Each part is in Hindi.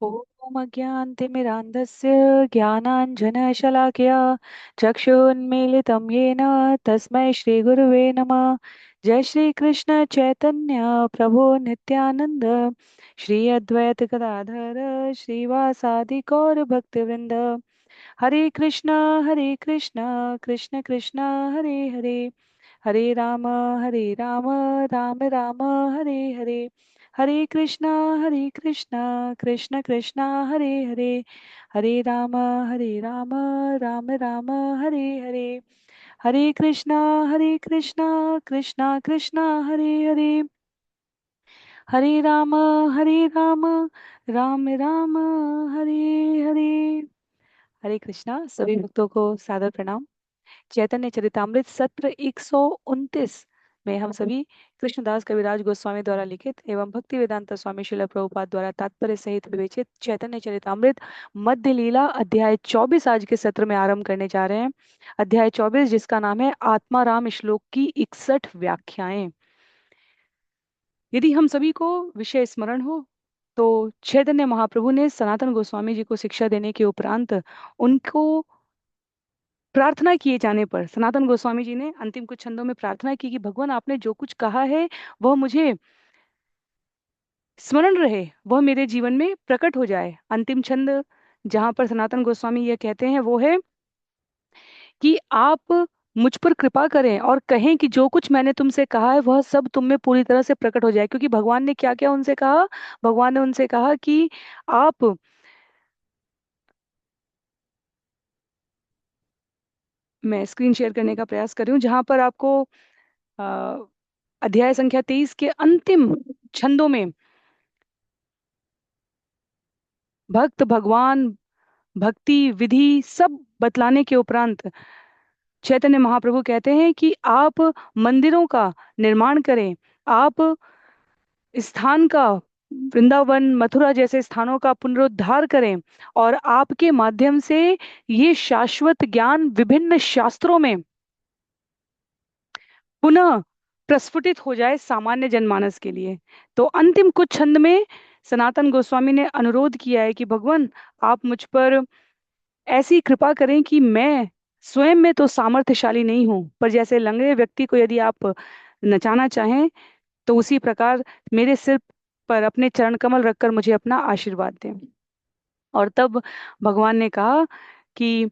ॐ अज्ञानतिमिरान्धस्य ज्ञानाञ्जनशलाकया चक्षुन्मीलितं येन तस्मै श्रीगुरुवे नमः। जय श्रीकृष्ण चैतन्य प्रभु नित्यानंद श्री अद्वैत गदाधर श्रीवासादि गौर भक्तवृंद। हरे कृष्णा कृष्ण कृष्णा हरे हरे, हरे राम राम राम हरे हरे, हरे कृष्णा कृष्ण कृष्णा हरे हरे, हरे राम राम राम हरे हरे, हरे कृष्णा कृष्णा कृष्णा हरे हरे, हरे राम राम राम हरे हरे। हरे कृष्णा। सभी भक्तों को सादर प्रणाम। चैतन्य चरितामृत सत्र 129 में हम सभी कृष्णदास कविराज गोस्वामी द्वारा लिखित एवं भक्ति वेदांत स्वामी श्रील प्रभुपाद द्वारा तात्पर्य सहित विवेचित चैतन्य चरितामृत मध्य लीला अध्याय 24 आज के सत्र में आरंभ करने जा रहे हैं। अध्याय 24 जिसका नाम है आत्माराम श्लोक की 61 व्याख्याएं। यदि हम सभी को विषय स्मरण हो तो चैतन्य महाप्रभु ने सनातन गोस्वामी जी को शिक्षा देने के उपरांत उनको प्रार्थना किए जाने पर सनातन गोस्वामी जी ने अंतिम कुछ छंदों में प्रार्थना की कि भगवान आपने जो कुछ कहा है वह मुझे स्मरण रहे, वह मेरे जीवन में प्रकट हो जाए। अंतिम छंद जहां पर सनातन गोस्वामी यह कहते हैं वो है कि आप मुझ पर कृपा करें और कहें कि जो कुछ मैंने तुमसे कहा है वह सब तुम में पूरी तरह से प्रकट हो जाए। क्योंकि भगवान ने क्या क्या उनसे कहा, भगवान ने उनसे कहा कि आप, मैं स्क्रीन शेयर करने का प्रयास कर रही हूँ जहां पर आपको अ, अध्याय संख्या 23 के अंतिम छंदों में भक्त भगवान भक्ति विधि सब बतलाने के उपरांत चैतन्य महाप्रभु कहते हैं कि आप मंदिरों का निर्माण करें, आप स्थान का, वृंदावन मथुरा जैसे स्थानों का पुनरुद्धार करें और आपके माध्यम से ये शाश्वत ज्ञान विभिन्न शास्त्रों में पुनः प्रस्फुटित हो जाए सामान्य जनमानस के लिए। तो अंतिम कुछ छंद में सनातन गोस्वामी ने अनुरोध किया है कि भगवान आप मुझ पर ऐसी कृपा करें कि मैं स्वयं में तो सामर्थ्यशाली नहीं हूं, पर जैसे लंगड़े व्यक्ति को यदि आप नचाना चाहें तो उसी प्रकार मेरे सिर पर अपने चरण कमल रखकर मुझे अपना आशीर्वाद दें। और तब भगवान ने कहा कि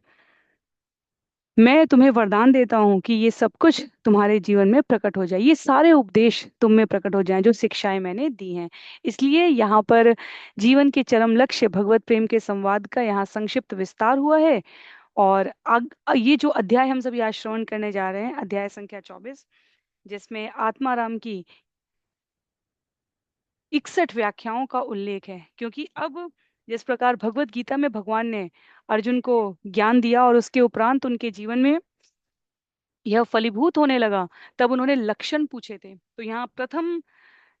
मैं तुम्हें वरदान देता हूँ कि ये सब कुछ तुम्हारे जीवन में प्रकट हो जाए, ये सारे उपदेश तुम में प्रकट हो जाएं जो शिक्षाएं मैंने दी हैं। इसलिए यहाँ पर जीवन के चरम लक्ष्य भगवत प्रेम के संवाद का यहाँ संक्षिप्त विस्तार हुआ है। और ये जो अध्याय हम सभी आज श्रवण करने जा रहे हैं अध्याय संख्या 24 जिसमें आत्माराम की 61 व्याख्याओं का उल्लेख है। क्योंकि अब जिस प्रकार भगवत गीता में भगवान ने अर्जुन को ज्ञान दिया और उसके उपरांत उनके जीवन में यह फलीभूत होने लगा, तब उन्होंने लक्षण पूछे थे। तो यहाँ प्रथम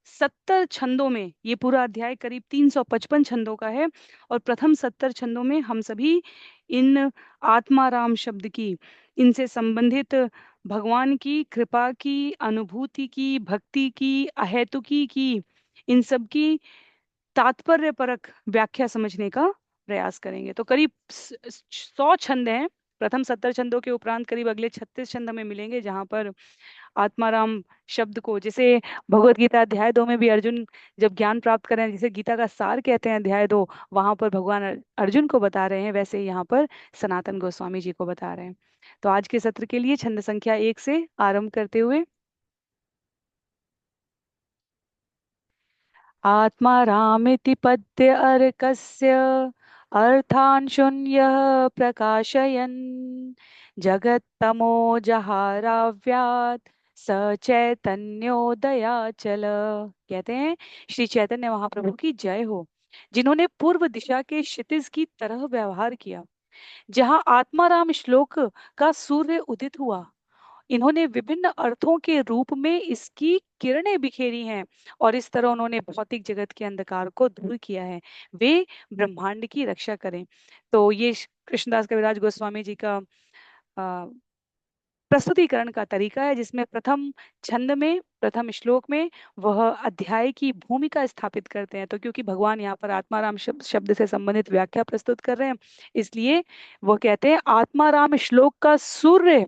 70 छंदों में, ये पूरा अध्याय करीब 355 छंदों का है और प्रथम 70 छंदों में हम सभी इन आत्माराम शब्द की, इनसे संबंधित भगवान की कृपा की, अनुभूति की, भक्ति की, अहेतुकी की, इन सब की तात्पर्य परक व्याख्या समझने का प्रयास करेंगे। तो करीब 100 छंद हैं प्रथम 70 छंदों के उपरांत, करीब अगले 36 छंद हमें मिलेंगे जहां पर आत्माराम शब्द को, जैसे भगवत गीता अध्याय 2 में भी अर्जुन जब ज्ञान प्राप्त करें जिसे गीता का सार कहते हैं अध्याय 2, वहां पर भगवान अर्जुन को बता रहे हैं, वैसे यहाँ पर सनातन गोस्वामी जी को बता रहे हैं। तो आज के सत्र के लिए छंद संख्या 1 से आरंभ करते हुए, आत्मा रामिति पद्य अर्कस्य अर्थान् शून्यः प्रकाशयन् जगत्तमो जहाराव्यात् स चैतन्योदयाचल। कहते हैं श्री चैतन्य महाप्रभु की जय हो, जिन्होंने पूर्व दिशा के क्षितिज की तरह व्यवहार किया, जहाँ आत्माराम श्लोक का सूर्य उदित हुआ। इन्होंने विभिन्न अर्थों के रूप में इसकी किरणें बिखेरी हैं और इस तरह उन्होंने भौतिक जगत के अंधकार को दूर किया है। वे ब्रह्मांड की रक्षा करें। तो ये कृष्णदास कविराज गोस्वामी जी का प्रस्तुतिकरण का तरीका है, जिसमें प्रथम छंद में, प्रथम श्लोक में वह अध्याय की भूमिका स्थापित करते हैं। तो क्योंकि भगवान यहाँ पर आत्माराम शब्द से संबंधित व्याख्या प्रस्तुत कर रहे हैं, इसलिए वो कहते हैं आत्माराम श्लोक का सूर्य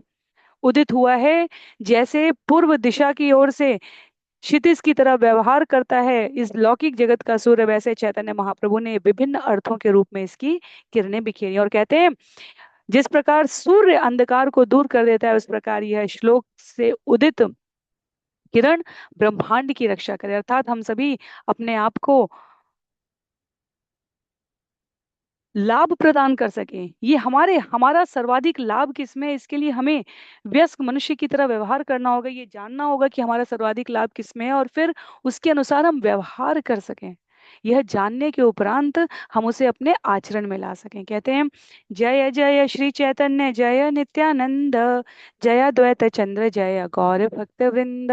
उदित हुआ है, जैसे पूर्व दिशा की ओर से क्षितिज की तरह व्यवहार करता है इस लौकिक जगत का सूर्य, वैसे चैतन्य महाप्रभु ने विभिन्न अर्थों के रूप में इसकी किरणें बिखेरी। और कहते हैं जिस प्रकार सूर्य अंधकार को दूर कर देता है, उस प्रकार यह श्लोक से उदित किरण ब्रह्मांड की रक्षा करे, अर्थात हम सभी अपने आप को लाभ प्रदान कर सकें। ये हमारा सर्वाधिक लाभ किसमें है, इसके लिए हमें व्यस्क मनुष्य की तरह व्यवहार करना होगा, ये जानना होगा कि हमारा सर्वाधिक लाभ किसमें है, और फिर उसके अनुसार हम व्यवहार कर सकें। यह जानने के उपरांत हम उसे अपने आचरण में ला सकें। कहते हैं जय जय श्री चैतन्य जय नित्यानंद, जय द्वैत चंद्र जय गौर भक्त वृंद।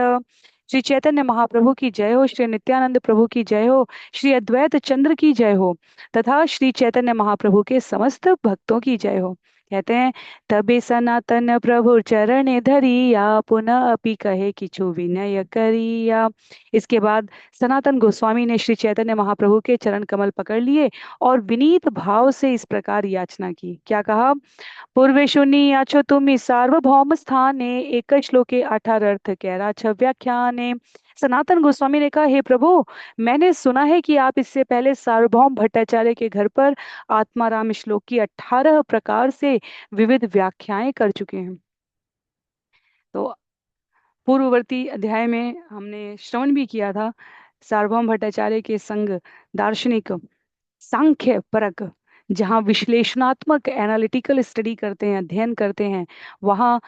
श्री चैतन्य महाप्रभु की जय हो, श्री नित्यानंद प्रभु की जय हो, श्री अद्वैत चंद्र की जय हो, तथा श्री चैतन्य महाप्रभु के समस्त भक्तों की जय हो। कहते हैं तबे सनातन प्रभु चरण धरिया, पुनः अपि कहे किछु विनय करिया। इसके बाद सनातन गोस्वामी ने श्री चैतन्य महाप्रभु के चरण कमल पकड़ लिए और विनीत भाव से इस प्रकार याचना की। क्या कहा? पूर्वेषु याचो तुम्ही सार्वभौम स्थाने, एक श्लोके 18 अर्थ कैरा छ व्याख्याने। सनातन गोस्वामी ने कहा हे प्रभु, मैंने सुना है कि आप इससे पहले सार्वभौम भट्टाचार्य के घर पर आत्माराम श्लोक की 18 प्रकार से विविध व्याख्याएं कर चुके हैं। तो पूर्ववर्ती अध्याय में हमने श्रवण भी किया था सार्वभौम भट्टाचार्य के संग दार्शनिक सांख्य परक, जहाँ विश्लेषणात्मक एनालिटिकल स्टडी करते हैं, अध्ययन करते हैं, वहाँ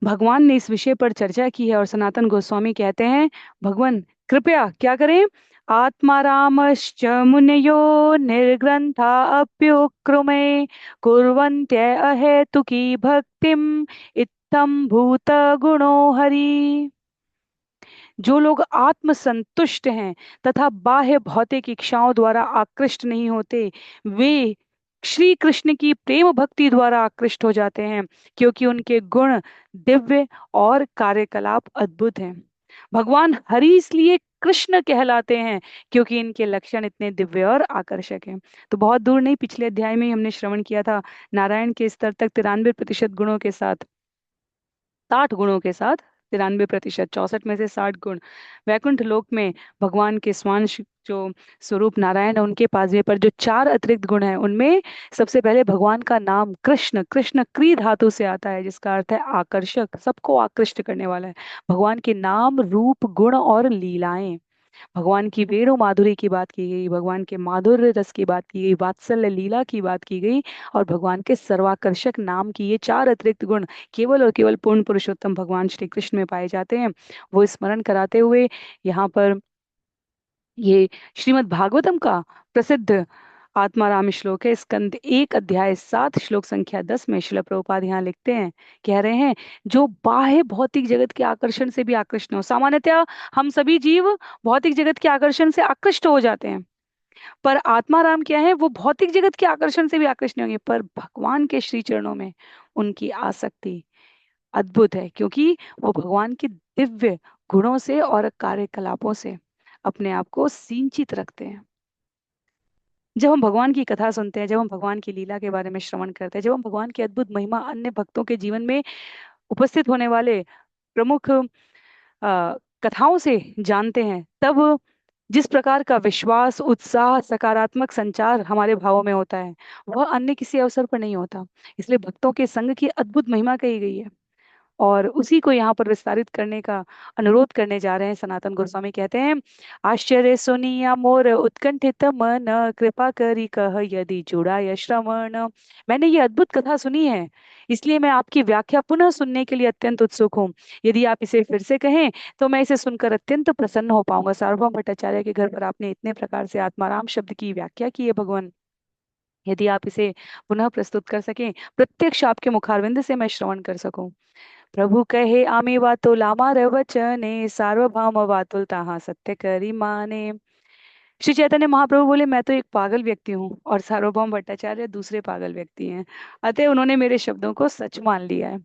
भगवान ने इस विषय पर चर्चा की है। और सनातन गोस्वामी कहते हैं भगवान कृपया क्या करें, आत्मारामश्च मुनयो निर्ग्रंथा अप्युक्रमे कुर्वन्त्य अहेतुकी भक्तिम इत्थम भूत गुणो हरि। जो लोग आत्म संतुष्ट हैं तथा बाह्य भौतिक इच्छाओं द्वारा आकृष्ट नहीं होते, वे श्री कृष्ण की प्रेम भक्ति द्वारा आकृष्ट हो जाते हैं, क्योंकि उनके गुण दिव्य और कार्यकलाप अद्भुत हैं। भगवान हरि इसलिए कृष्ण कहलाते हैं क्योंकि इनके लक्षण इतने दिव्य और आकर्षक हैं। तो बहुत दूर नहीं, पिछले अध्याय में ही हमने श्रवण किया था नारायण के स्तर तक 93% गुणों के साथ, 60 गुणों के साथ, 93%, 64 में से 60 गुण वैकुंठ लोक में भगवान के स्वांश जो स्वरूप नारायण है उनके पास भी, पर जो 4 अतिरिक्त गुण हैं उनमें सबसे पहले भगवान का नाम कृष्ण, कृष्ण क्री धातु से आता है, जिसका अर्थ है आकर्षक, सबको आकृष्ट करने वाला है। भगवान के नाम रूप गुण और लीलाएं, भगवान की वेणु माधुरी की बात की गई, भगवान के माधुर्य रस की बात की गई, वात्सल्य लीला की बात की गई, और भगवान के सर्वाकर्षक नाम की, ये 4 अतिरिक्त गुण केवल और केवल पूर्ण पुरुषोत्तम भगवान श्री कृष्ण में पाए जाते हैं। वो स्मरण कराते हुए यहाँ पर ये श्रीमद् भागवतम का प्रसिद्ध आत्माराम श्लोक है, स्कंद 1 अध्याय 7 श्लोक संख्या 10 में शिल प्रभुपाद यहाँ लिखते हैं, कह रहे हैं जो बाह्य भौतिक जगत के आकर्षण से भी आकृष्ट हो। सामान्यतः हम सभी जीव भौतिक जगत के आकर्षण से आकृष्ट हो जाते हैं, पर आत्माराम क्या है, वो भौतिक जगत के आकर्षण से भी आकृष्ट नहीं होंगे, पर भगवान के श्री चरणों में उनकी आसक्ति अद्भुत है, क्योंकि वो भगवान के दिव्य गुणों से और कार्यकलापों से अपने आप को सिंचित रखते हैं। जब हम भगवान की कथा सुनते हैं, जब हम भगवान की लीला के बारे में श्रवण करते हैं, जब हम भगवान की अद्भुत महिमा अन्य भक्तों के जीवन में उपस्थित होने वाले प्रमुख कथाओं से जानते हैं, तब जिस प्रकार का विश्वास, उत्साह, सकारात्मक संचार हमारे भावों में होता है, वह अन्य किसी अवसर पर नहीं होता। इसलिए भक्तों के संग की अद्भुत महिमा कही गई है, और उसी को यहाँ पर विस्तारित करने का अनुरोध करने जा रहे हैं। सनातन गोस्वामी कहते हैं आश्चर्य सुनिया मोर उत्कंठित मन, कृपा करी कह यदि जुड़ाय श्रवण। मैंने ये अद्भुत कथा सुनी है, इसलिए मैं आपकी व्याख्या पुनः सुनने के लिए अत्यंत उत्सुक हूँ। यदि आप इसे फिर से कहें तो मैं इसे सुनकर अत्यंत प्रसन्न हो पाऊंगा। सार्वभौम भट्टाचार्य के घर पर आपने इतने प्रकार से आत्माराम शब्द की व्याख्या की है भगवान, यदि आप इसे पुनः प्रस्तुत कर सकें, प्रत्यक्ष आपके मुखारविंद से मैं श्रवण कर सकूं। प्रभु कहे आमी वातो लामा वचने, सार्वभौम वातुल ताहा सत्य करी माने। श्री चैतन्य महाप्रभु बोले मैं तो एक पागल व्यक्ति हूँ और सार्वभौम भट्टाचार्य दूसरे पागल व्यक्ति हैं, अतः उन्होंने मेरे शब्दों को सच मान लिया है।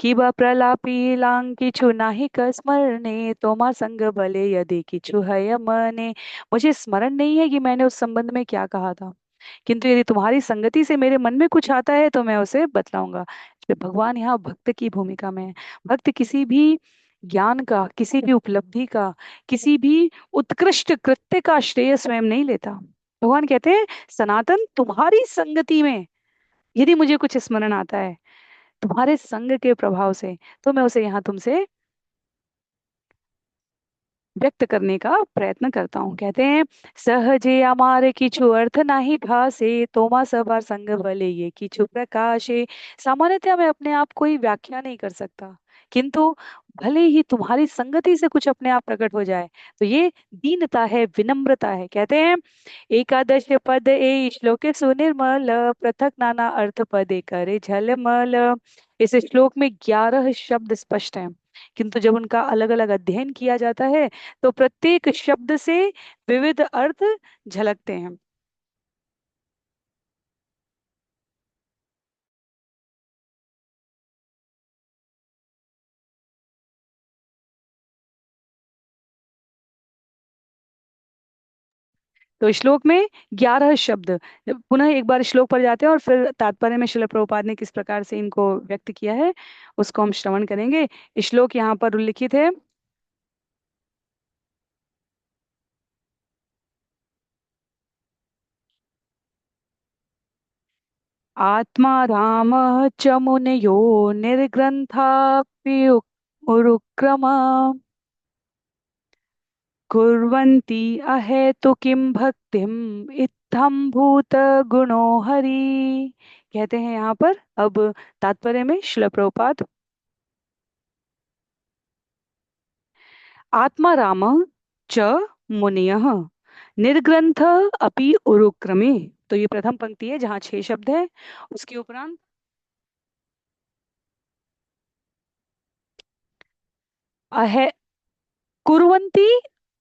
किबा प्रलापी लांग किछु नाही कर स्मरणे तोमा संग भले यदि किछु है मने। मुझे स्मरण नहीं है कि मैंने उस संबंध में क्या कहा था, किंतु यदि तुम्हारी संगति से मेरे मन में कुछ आता है तो मैं उसे बतलाऊंगा। इसलिए भगवान यहाँ भक्त की भूमिका में है। भक्त किसी भी ज्ञान का, किसी भी उपलब्धि का, किसी भी उत्कृष्ट कृत्य का श्रेय स्वयं नहीं लेता। भगवान कहते हैं सनातन तुम्हारी संगति में यदि मुझे कुछ स्मरण आता है, तुम्हारे संग के प्रभाव से, तो मैं उसे यहाँ तुमसे व्यक्त करने का प्रयत्न करता हूँ। कहते हैं सहजे हमारे किछु अर्थ नाही भासे तोमा सवार संग भले ये किछु प्रकाशे। सामान्यतः मैं अपने आप कोई व्याख्या नहीं कर सकता, किंतु भले ही तुम्हारी संगति से कुछ अपने आप प्रकट हो जाए, तो ये दीनता है, विनम्रता है। कहते हैं एकादश पद ए श्लोके सुनिर्मल पृथक नाना अर्थ पदे करे झलमल। इस श्लोक में 11 शब्द स्पष्ट हैं, किंतु जब उनका अलग अलग अध्ययन किया जाता है तो प्रत्येक शब्द से विविध अर्थ झलकते हैं। तो श्लोक में 11 शब्द, पुनः एक बार श्लोक पर जाते हैं और फिर तात्पर्य में शिल प्रभुपाद ने किस प्रकार से इनको व्यक्त किया है उसको हम श्रवण करेंगे। श्लोक यहाँ पर उल्लिखित है। आत्मा राम च मुनयो निर्ग्रंथाप्य उरुक्रम कुर्वन्ति अहेतु किं भक्तिम इत्थम भूत गुणो हरि। कहते हैं यहाँ पर अब तात्पर्य में शिल प्रभुपाद आत्मा राम च मुनयः निर्ग्रंथ अपि उरुक्रमे। तो ये प्रथम पंक्ति है जहाँ 6 शब्द है। उसके उपरांत अहे कुर्वन्ति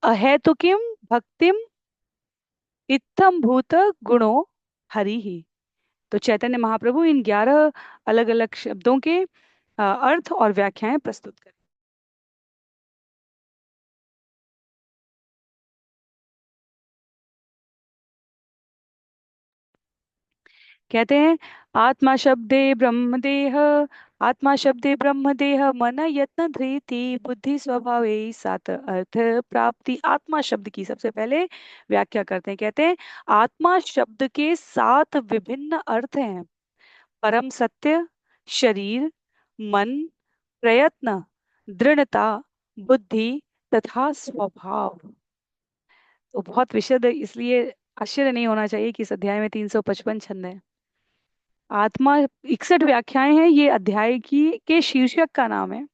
अहेतुकीम भक्तिम इत्थम भूत गुणो हरि ही। तो चैतन्य महाप्रभु इन 11 अलग अलग शब्दों के अर्थ और व्याख्याएं प्रस्तुत करें। कहते हैं आत्मा शब्दे ब्रह्मदेह, आत्मा शब्दे ब्रह्मदेह मन यत्न धृति बुद्धि स्वभाव यही सात अर्थ प्राप्ति। आत्मा शब्द की सबसे पहले व्याख्या करते हैं। कहते हैं आत्मा शब्द के 7 विभिन्न अर्थ हैं। परम सत्य, शरीर, मन, प्रयत्न, दृढ़ता, बुद्धि तथा स्वभाव। तो बहुत विशद है, इसलिए आश्चर्य नहीं होना चाहिए कि इस अध्याय में 355 छंद है। आत्मा 61 व्याख्याएं हैं, ये अध्याय की के शीर्षक का नाम है।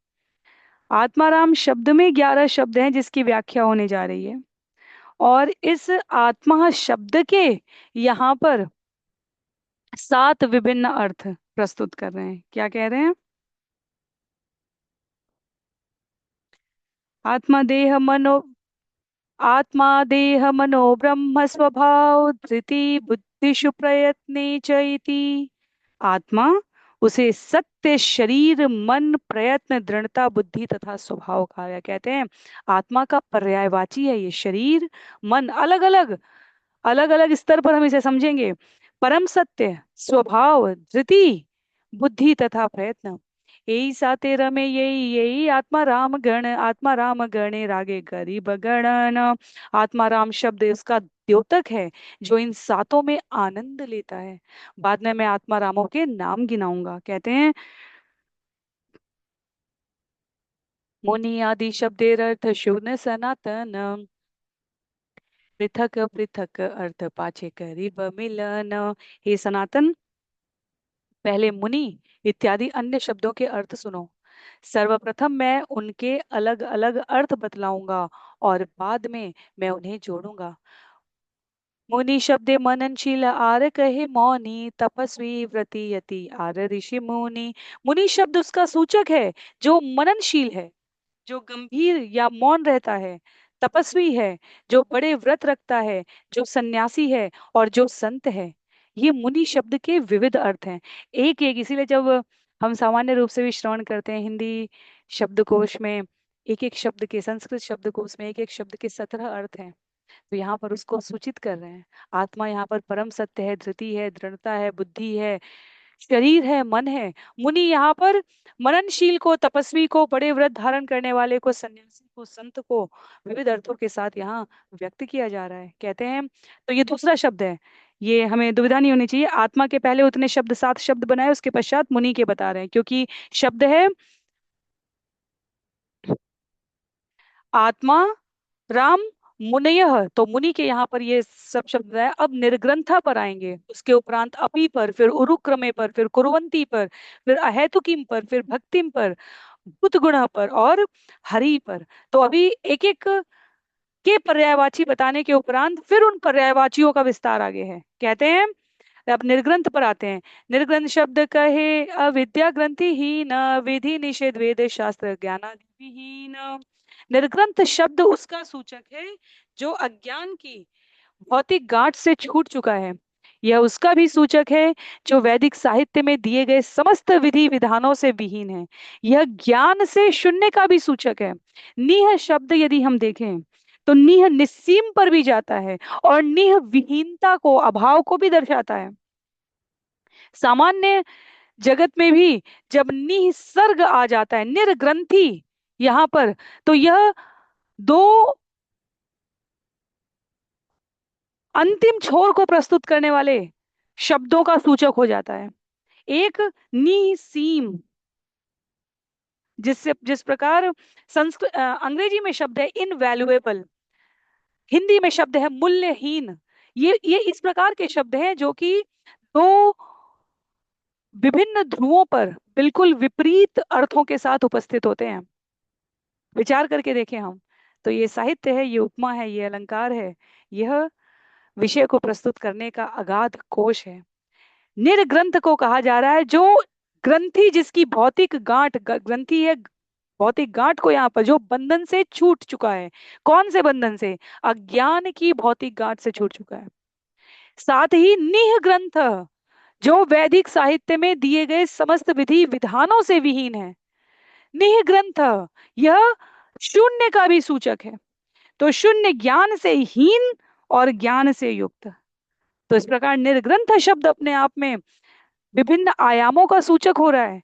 आत्माराम शब्द में 11 शब्द हैं जिसकी व्याख्या होने जा रही है। और इस आत्मा शब्द के यहाँ पर 7 विभिन्न अर्थ प्रस्तुत कर रहे हैं। क्या कह रहे हैं? आत्मा देह मनो, आत्मा देह मनो ब्रह्म स्वभाव धृति बुद्धिषु प्रयत्ने च इति। आत्मा उसे सत्य, शरीर, मन, प्रयत्न, दृढ़ता, बुद्धि तथा स्वभाव कहा गया। कहते हैं आत्मा का पर्यायवाची है ये शरीर, मन। अलग अलग, अलग अलग स्तर पर हम इसे समझेंगे। परम सत्य, स्वभाव, धृति, बुद्धि तथा प्रयत्न। यही साते रमे यही यही आत्मा राम गण, आत्मा राम गणे रागे गरीब गणन। आत्मा राम शब्द इसका द्योतक है जो इन सातों में आनंद लेता है। बाद में मैं आत्मा रामों के नाम गिनाऊंगा। कहते हैं मुनि आदि शब्देर अर्थ शून्य सनातन पृथक पृथक अर्थ पाछे करीब मिलन। हे सनातन, पहले मुनि इत्यादि अन्य शब्दों के अर्थ सुनो। सर्वप्रथम मैं उनके अलग अलग अर्थ बतलाऊंगा और बाद में मैं उन्हें जोड़ूंगा। मुनि शब्दे मननशील आर कहे मौनी तपस्वी व्रति यति आर ऋषि मुनि। मुनि शब्द उसका सूचक है जो मननशील है, जो गंभीर या मौन रहता है, तपस्वी है, जो बड़े व्रत रखता है, जो सन्यासी है और जो संत है। ये मुनि शब्द के विविध अर्थ हैं। एक एक, इसीलिए जब हम सामान्य रूप से भी श्रवण करते हैं हिंदी शब्दकोश में, एक एक शब्द के, संस्कृत शब्दकोश में एक एक शब्द के 17 अर्थ हैं। तो यहाँ पर उसको सूचित कर रहे हैं। आत्मा यहाँ पर परम सत्य है, धृति है, दृढ़ता है, बुद्धि है, शरीर है, मन है। मुनि यहाँ पर मननशील को, तपस्वी को, बड़े व्रत धारण करने वाले को, सन्यासी को, संत को विविध अर्थों के साथ यहाँ व्यक्त किया जा रहा है। कहते हैं, तो ये दूसरा शब्द है। ये हमें दुविधा नहीं होनी चाहिए। आत्मा के पहले उतने शब्द, 7 शब्द बनाए, उसके पश्चात मुनि के बता रहे हैं, क्योंकि शब्द है आत्मा, राम, मुनयः। तो मुनि के यहाँ पर ये सब शब्द है। अब निर्ग्रंथा पर आएंगे, उसके उपरांत अपि पर, फिर उरुक्रमे पर, फिर कुर्वंती पर, फिर अहेतुकीम पर, फिर भक्तिम पर, भूत गुण पर और हरि पर। तो अभी एक एक के पर्यायवाची बताने के उपरांत फिर उन पर्यायवाचियों का विस्तार आगे है। कहते हैं, अब निर्ग्रंथ पर आते हैं। निर्ग्रंथ शब्द कहे अविद्या ग्रंथि ही न, विधि निषेध वेद शास्त्र ज्ञानादि ही न। निर्ग्रंथ शब्द उसका सूचक है जो अज्ञान की भौतिक गांठ से छूट चुका है। यह उसका भी सूचक है जो वैदिक साहित्य में दिए गए समस्त विधि विधानों से विहीन है। यह ज्ञान से शून्य का भी सूचक है। निह शब्द यदि हम देखें तो निह निस्सीम पर भी जाता है और निह विहीनता को, अभाव को भी दर्शाता है। सामान्य जगत में भी जब निसर्ग आ जाता है, निर्ग्रंथि यहाँ पर, तो यह दो अंतिम छोर को प्रस्तुत करने वाले शब्दों का सूचक हो जाता है। एक निसीम, जिस प्रकार संस्कृत अंग्रेजी में शब्द है इनवैल्युएबल, हिंदी में शब्द है मूल्यहीन। ये इस प्रकार के शब्द हैं जो कि दो विभिन्न ध्रुवों पर बिल्कुल विपरीत अर्थों के साथ उपस्थित होते हैं। विचार करके देखें हम, तो ये साहित्य है, ये उपमा है, ये अलंकार है, यह विषय को प्रस्तुत करने का अगाध कोश है। निर्ग्रंथ को कहा जा रहा है जो ग्रंथि, जिसकी भौतिक गांठ, ग्रंथि है भौतिक गांठ को, यहाँ पर जो बंधन से छूट चुका है। कौन से बंधन से? अज्ञान की भौतिक गांठ से छूट चुका है। साथ ही निह ग्रंथ, जो वैदिक साहित्य में दिए गए समस्त विधि विधानों से विहीन है। निह ग्रंथ, यह शून्य का भी सूचक है। तो शून्य ज्ञान से हीन और ज्ञान से युक्त। तो इस प्रकार निर्ग्रंथ शब्द अपने आप में विभिन्न आयामों का सूचक हो रहा है।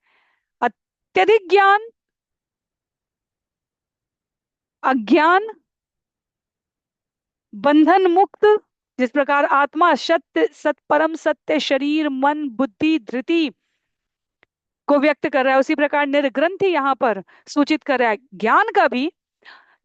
अत्यधिक ज्ञान, अज्ञान, बंधन मुक्त, जिस प्रकार आत्मा सत्य, परम सत्य, शरीर, मन, बुद्धि, धृति को व्यक्त कर रहा है, उसी प्रकार निर्ग्रंथि यहाँ पर सूचित कर रहा है ज्ञान का भी,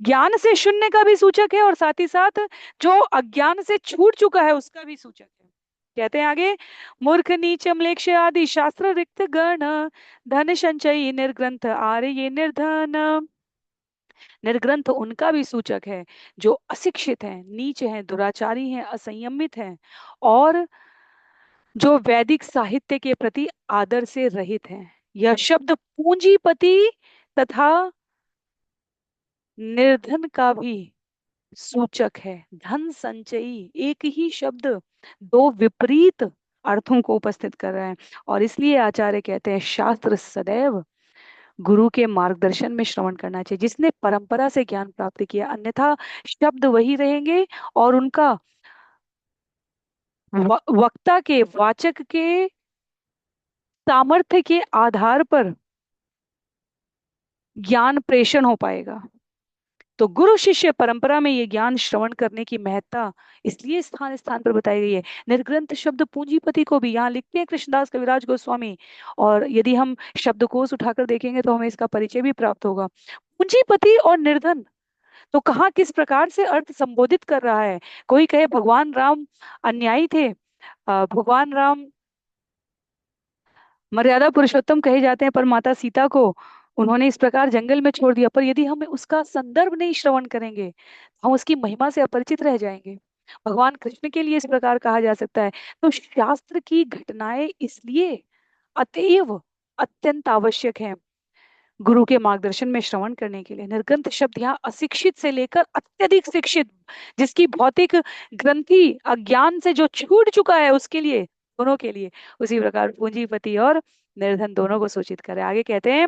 ज्ञान से शून्य का भी सूचक है, और साथ ही साथ जो अज्ञान से छूट चुका है उसका भी सूचक है। कहते हैं आगे, मूर्ख नीच म्लेच्छ आदि शास्त्र रिक्त गण, धन संचयी निर्ग्रंथ आर्य ये निर्धन। निर्ग्रंथ उनका भी सूचक है जो अशिक्षित हैं, नीच हैं, दुराचारी हैं, असंयमित हैं, और जो वैदिक साहित्य के प्रति आदर से रहित हैं। यह शब्द पूंजीपति तथा निर्धन का भी सूचक है। धन संचयी, एक ही शब्द दो विपरीत अर्थों को उपस्थित कर रहा है। और इसलिए आचार्य कहते हैं शास्त्र सदैव गुरु के मार्गदर्शन में श्रवण करना चाहिए, जिसने परंपरा से ज्ञान प्राप्त किया। अन्यथा शब्द वही रहेंगे और उनका वक्ता के, वाचक के सामर्थ्य के आधार पर ज्ञान प्रेषण हो पाएगा। तो गुरु शिष्य परंपरा में ये ज्ञान श्रवण करने की महत्ता इसलिए स्थान स्थान पर बताई गई है। निर्ग्रंथ शब्द पूंजीपति को भी यहाँ लिखते हैं कृष्णदास कविराज गोस्वामी, और यदि हम शब्दकोश उठाकर देखेंगे तो हमें इसका परिचय भी प्राप्त होगा। पूंजीपति और निर्धन, तो कहाँ किस प्रकार से अर्थ संबोधित कर रहा है? कोई कहे भगवान राम अन्यायी थे, भगवान राम मर्यादा पुरुषोत्तम कहे जाते हैं, पर माता सीता को उन्होंने इस प्रकार जंगल में छोड़ दिया। पर यदि हम उसका संदर्भ नहीं श्रवण करेंगे हम उसकी महिमा से अपरिचित रह जाएंगे। भगवान कृष्ण के लिए इस प्रकार कहा जा सकता है। तो शास्त्र की घटनाएं इसलिए अतएव अत्यंत आवश्यक है गुरु के मार्गदर्शन में श्रवण करने के लिए। निर्ग्रंथ शब्द यहाँ अशिक्षित से लेकर अत्यधिक शिक्षित, जिसकी भौतिक ग्रंथि अज्ञान से जो छूट चुका है उसके लिए, दोनों के लिए। उसी प्रकार पूंजीपति और निर्धन दोनों को सूचित करे। आगे कहते हैं,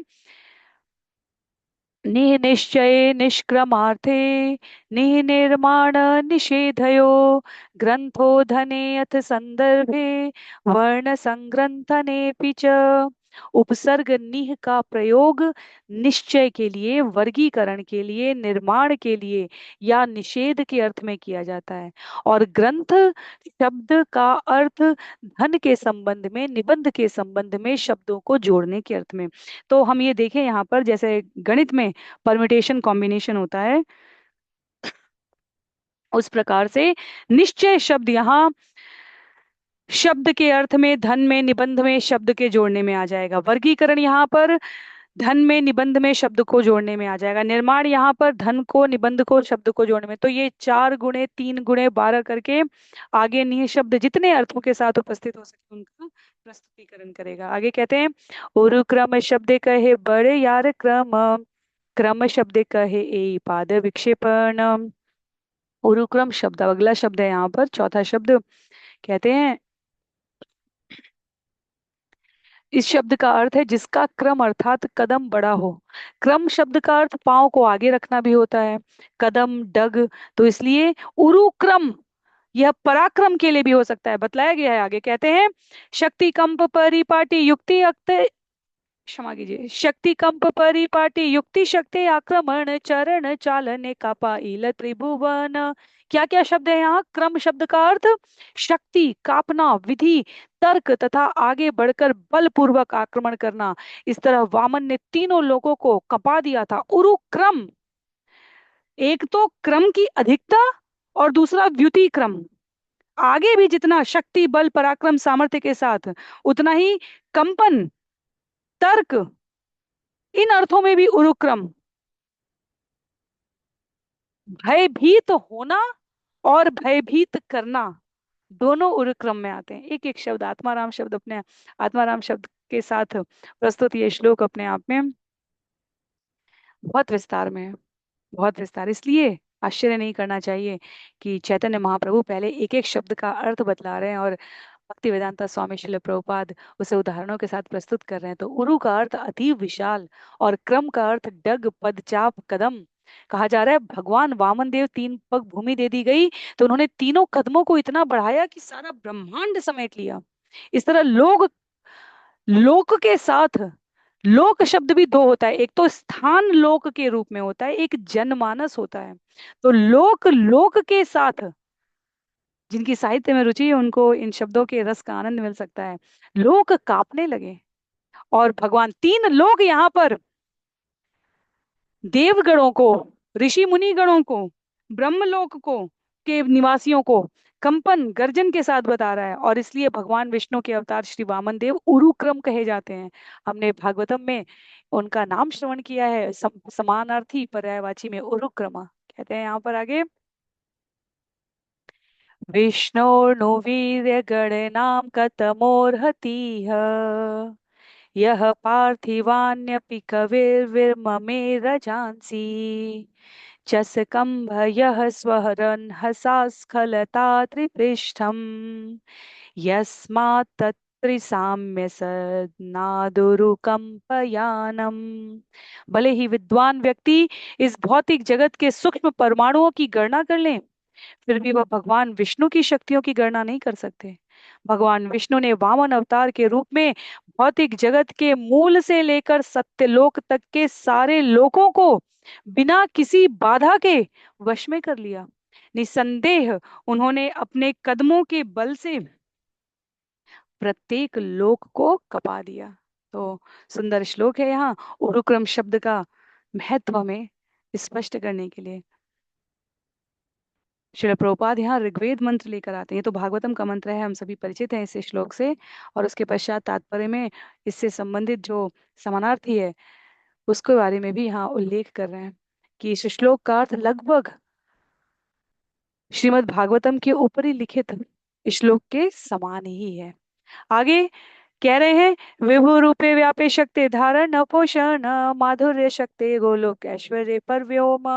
निः निश्चये निष्क्रमार्थे निः निर्माण निषेधयो ग्रंथो धने अथ संदर्भे वर्ण संग्रंथनेपि च। उपसर्ग निः का प्रयोग निश्चय के लिए, वर्गीकरण के लिए, निर्माण के लिए या निषेध के अर्थ में किया जाता है। और ग्रंथ शब्द का अर्थ धन के संबंध में, निबंध के संबंध में, शब्दों को जोड़ने के अर्थ में। तो हम ये देखें यहाँ पर, जैसे गणित में परम्यूटेशन कॉम्बिनेशन होता है, उस प्रकार से निश्चय शब्द यहाँ शब्द के अर्थ में, धन में, निबंध में, शब्द के जोड़ने में आ जाएगा। वर्गीकरण यहाँ पर धन में, निबंध में, शब्द को जोड़ने में आ जाएगा। निर्माण यहाँ पर धन को, निबंध को, शब्द को जोड़ने में। तो ये 4 गुणे 3 गुणे 12 करके आगे निह शब्द जितने अर्थों के साथ उपस्थित हो सके उनका प्रस्तुतिकरण करेगा। आगे कहते हैं, उरु क्रम शब्द कहे बड़े यार क्रम, क्रम शब्द कहे ए पाद विक्षेपण। उरुक्रम शब्द अगला शब्द है यहाँ पर, चौथा शब्द। कहते हैं, इस शब्द का अर्थ है जिसका क्रम अर्थात कदम बड़ा हो। क्रम शब्द का अर्थ पांव को आगे रखना भी होता है, कदम, डग। तो इसलिए उरुक्रम यह पराक्रम के लिए भी हो सकता है, बतलाया गया है। आगे कहते हैं, शक्ति कंप परिपाटी युक्ति अक्त, क्षमा कीजिए, शक्ति कंप परिपाटी युक्ति शक्ति आक्रमण चरण चालन कापाइल त्रिभुवन। क्या क्या शब्द है यहाँ? क्रम शब्द का अर्थ शक्ति, कापना, विधि, तर्क तथा आगे बढ़कर बलपूर्वक आक्रमण करना। इस तरह वामन ने तीनों लोगों को कपा दिया था। उरु क्रम, एक तो क्रम की अधिकता और दूसरा व्युति क्रम। आगे भी जितना शक्ति, बल, पराक्रम, सामर्थ्य के साथ, उतना ही कंपन, तर्क, इन अर्थों में भी उरुक्रम। भयभीत होना और भयभीत करना दोनों उरुक्रम में आते हैं। एक एक शब्द आत्माराम शब्द अपने, आत्माराम शब्द के साथ प्रस्तुत ये श्लोक अपने आप में बहुत विस्तार में है, बहुत विस्तार। इसलिए आश्चर्य नहीं करना चाहिए कि चैतन्य महाप्रभु पहले एक एक शब्द का अर्थ बतला रहे हैं और भक्ति वेदांता स्वामी श्रील प्रभुपाद उसे उदाहरणों के साथ प्रस्तुत कर रहे हैं। तो उरु का अर्थ अति विशाल और क्रम का अर्थ डग, पद, चाप, कदम। कहा जा रहा है भगवान वामन देव 3 पग भूमि दे दी गई तो उन्होंने तीनों कदमों को इतना बढ़ाया कि सारा ब्रह्मांड समेट लिया। इस तरह लोग, लोक के साथ, लोक शब्द भी दो होता है, एक तो स्थान लोक के रूप में होता है, एक जनमानस होता है। तो लोक, लोक के साथ जिनकी साहित्य में रुचि है उनको इन शब्दों के रस का आनंद मिल सकता है। लोक कांपने लगे और भगवान, 3 लोक यहाँ पर देवगणों को, ऋषि मुनि गणों को, ब्रह्मलोक को के निवासियों को कंपन, गर्जन के साथ बता रहा है। और इसलिए भगवान विष्णु के अवतार श्री वामन देव उरुक्रम कहे जाते हैं। हमने भागवतम में उनका नाम श्रवण किया है, समानार्थी पर्यायवाची में उरुक्रमा कहते हैं। यहाँ पर आगे, विष्णोर्नु वीर्यगणनां कतमोर्हतीह यः पार्थिवान्यपि कविर्विममे रजांसि चषकम्भ यः स्वहरन् हसास्खलता त्रिपृष्ठम् यस्मात् तत्त्रिसाम्य सन्नादुरुकम्पयानम्। भले ही विद्वान व्यक्ति इस भौतिक जगत के सूक्ष्म परमाणुओं की गणना कर लें, फिर भी वह भगवान विष्णु की शक्तियों की गणना नहीं कर सकते। भगवान विष्णु ने वामन अवतार के रूप में भौतिक जगत के मूल से लेकर सत्यलोक तक के सारे लोकों को बिना किसी बाधा के वश में कर लिया। निसंदेह उन्होंने अपने कदमों के बल से प्रत्येक लोक को कपा दिया। तो सुंदर श्लोक है यहाँ उरुक्रम शब्द का महत्व हमें स्पष्ट करने के लिए। श्रील प्रभुपाद यहाँ ऋग्वेद मंत्र लेकर आते हैं। तो भागवतम का मंत्र है, हम सभी परिचित हैं इस श्लोक से। और उसके पश्चात तात्पर्य में इससे संबंधित जो समानार्थी है उसके बारे में भी यहाँ उल्लेख कर रहे हैं कि इस श्लोक का अर्थ लगभग श्रीमद् भागवतम के ऊपरी लिखित श्लोक के समान ही है। आगे कह रहे हैं, विभु रूपे व्यापे शक्ति धारण पोषण माधुर्य शक्ति गोलोक ऐश्वर्य पर व्योम।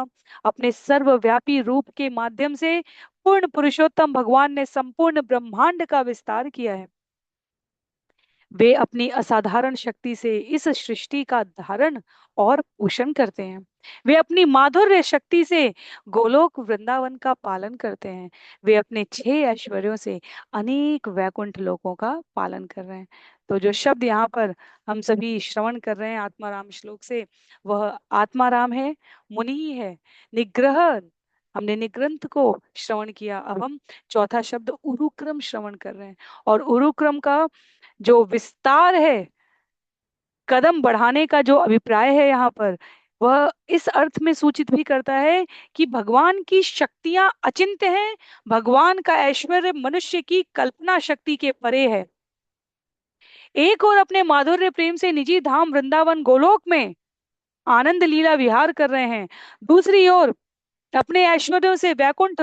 अपने सर्वव्यापी रूप के माध्यम से पूर्ण पुरुषोत्तम भगवान ने संपूर्ण ब्रह्मांड का विस्तार किया है। वे अपनी असाधारण शक्ति से इस सृष्टि का धारण और पोषण करते हैं। वे अपनी माधुर्य शक्ति से गोलोक वृंदावन का पालन करते हैं। वे अपने 6 ऐश्वर्यों से अनेक वैकुंठ लोकों का पालन कर रहे हैं। तो जो शब्द यहाँ पर हम सभी श्रवण कर रहे हैं आत्माराम श्लोक से, वह आत्माराम है, मुनि ही है। निग्रह, हमने निग्रंथ को श्रवण किया। अब हम चौथा शब्द उरुक्रम श्रवण कर रहे हैं। और उरुक्रम का जो विस्तार है, कदम बढ़ाने का जो अभिप्राय है यहाँ पर, वह इस अर्थ में सूचित भी करता है कि भगवान की शक्तियां अचिंत्य हैं। भगवान का ऐश्वर्य मनुष्य की कल्पना शक्ति के परे है। एक और अपने माधुर्य प्रेम से निजी धाम वृंदावन गोलोक में आनंद लीला विहार कर रहे हैं। दूसरी ओर अपने ऐश्वर्यों से वैकुंठ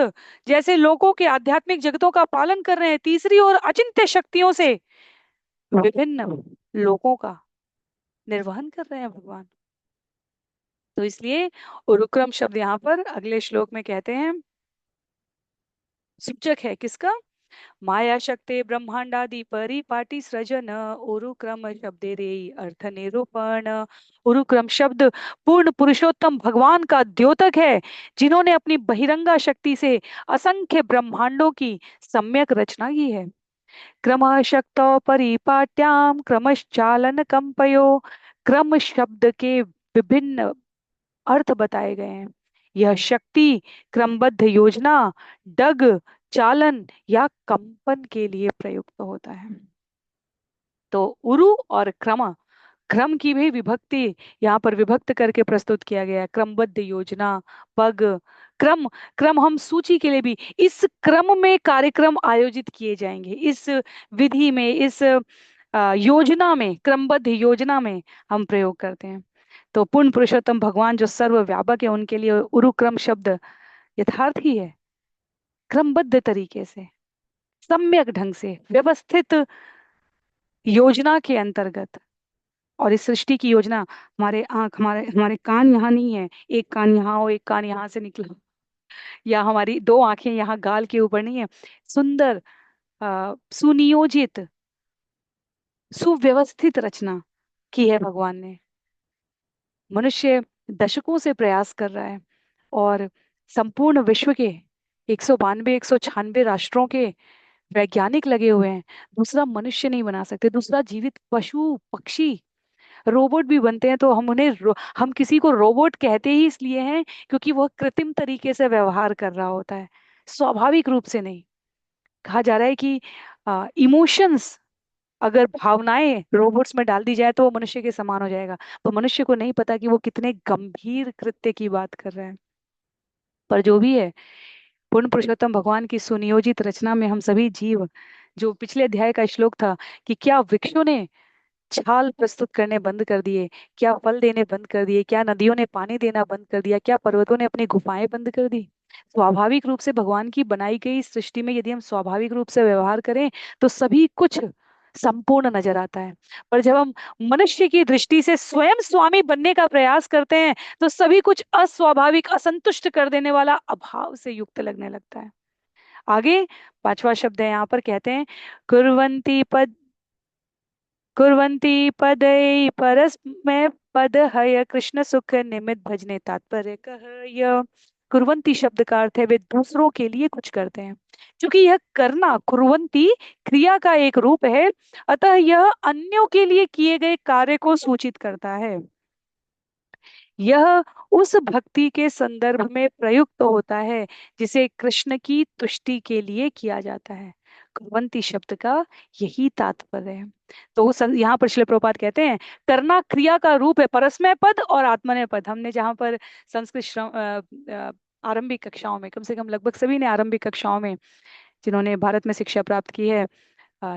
जैसे लोकों के आध्यात्मिक जगतों का पालन कर रहे हैं। तीसरी ओर अचिंत्य शक्तियों से विभिन्न लोकों का निर्वहन कर रहे हैं भगवान। तो इसलिए उरुक्रम शब्द यहाँ पर अगले श्लोक में कहते हैं, सूचक है किसका? माया शक्ति ब्रह्मांडादि परिपाटी सृजन उरुक्रम शब्दे रे अर्थ निरूपण। उरुक्रम शब्द पूर्ण पुरुषोत्तम भगवान का द्योतक है, जिन्होंने अपनी बहिरंगा शक्ति से असंख्य ब्रह्मांडों की सम्यक रचना की है। क्रमः शक्तौ परिपाट्याम क्रमश्चालन कंपयो। क्रम शब्द के विभिन्न अर्थ बताए गए हैं। यह शक्ति क्रमबद्ध योजना, डग, चालन या कंपन के लिए प्रयुक्त होता है। तो उरु और क्रम, क्रम की भी विभक्ति यहाँ पर विभक्त करके प्रस्तुत किया गया है। क्रमबद्ध योजना, पग, क्रम। क्रम हम सूची के लिए भी, इस क्रम में कार्यक्रम आयोजित किए जाएंगे, इस विधि में, इस योजना में, क्रमबद्ध योजना में हम प्रयोग करते हैं। तो पूर्ण पुरुषोत्तम भगवान जो सर्वव्यापक है, उनके लिए उरुक्रम शब्द यथार्थ ही है। क्रमबद्ध तरीके से, सम्यक ढंग से, व्यवस्थित योजना के अंतर्गत। और इस सृष्टि की योजना, हमारे आंख, हमारे हमारे कान यहाँ नहीं है, एक कान यहाँ हो, एक कान यहाँ से निकला, या हमारी दो आंखें यहाँ गाल के ऊपर नहीं है। सुंदर, सुनियोजित, सुव्यवस्थित रचना की है भगवान ने। मनुष्य दशकों से प्रयास कर रहा है, और संपूर्ण विश्व के 192 196 राष्ट्रों के वैज्ञानिक लगे हुए हैं। दूसरा मनुष्य नहीं बना सकते, दूसरा जीवित पशु पक्षी रोबोट भी बनते हैं तो हम उन्हें हम किसी को रोबोट कहते ही इसलिए हैं क्योंकि वह कृत्रिम तरीके से व्यवहार कर रहा होता है, स्वाभाविक रूप से नहीं। कहा जा रहा है कि इमोशंस, अगर भावनाएं रोबोट्स में डाल दी जाए तो वो मनुष्य के समान हो जाएगा। तो मनुष्य को नहीं पता कि वो कितने गंभीर कृत्य की बात कर रहा है। पर जो भी है, पूर्ण पुरुषोत्तम भगवान की सुनियोजित रचना में हम सभी जीव, जो पिछले अध्याय का श्लोक था कि क्या वृक्षों ने छाल प्रस्तुत करने बंद कर दिए, क्या फल देने बंद कर दिए, क्या नदियों ने पानी देना बंद कर दिया, क्या पर्वतों ने अपनी गुफाएं बंद कर दी? स्वाभाविक रूप से भगवान की बनाई गई सृष्टि में यदि हम स्वाभाविक रूप से व्यवहार करें तो सभी कुछ संपूर्ण नजर आता है। पर जब हम मनुष्य की दृष्टि से स्वयं स्वामी बनने का प्रयास करते हैं तो सभी कुछ अस्वाभाविक, असंतुष्ट कर देने वाला, अभाव से युक्त लगने लगता है। आगे पांचवा शब्द है यहाँ पर, कहते हैं कुर्वन्ति पद, कुर्वन्ति पदै परस्मै पद हय कृष्ण सुख निमित भजने तात्पर्य कह। कुर्वन्ति शब्द का अर्थ है वे दूसरों के लिए कुछ करते हैं। क्योंकि यह करना, कुर्वन्ति क्रिया का एक रूप है, अतः यह अन्यों के लिए किए गए कार्य को सूचित करता है। यह उस भक्ति के संदर्भ में प्रयुक्त होता है जिसे कृष्ण की तुष्टि के लिए किया जाता है। कुर्वन्ति शब्द का यही तात्पर्य है। तो यहाँ पर श्रील प्रभुपाद कहते हैं करना क्रिया का रूप है, परस्मय पद और आत्मनेय पद। हमने जहाँ पर संस्कृत आरंभिक कक्षाओं में, कम से कम लगभग सभी ने आरंभिक कक्षाओं में, जिन्होंने भारत में शिक्षा प्राप्त की है,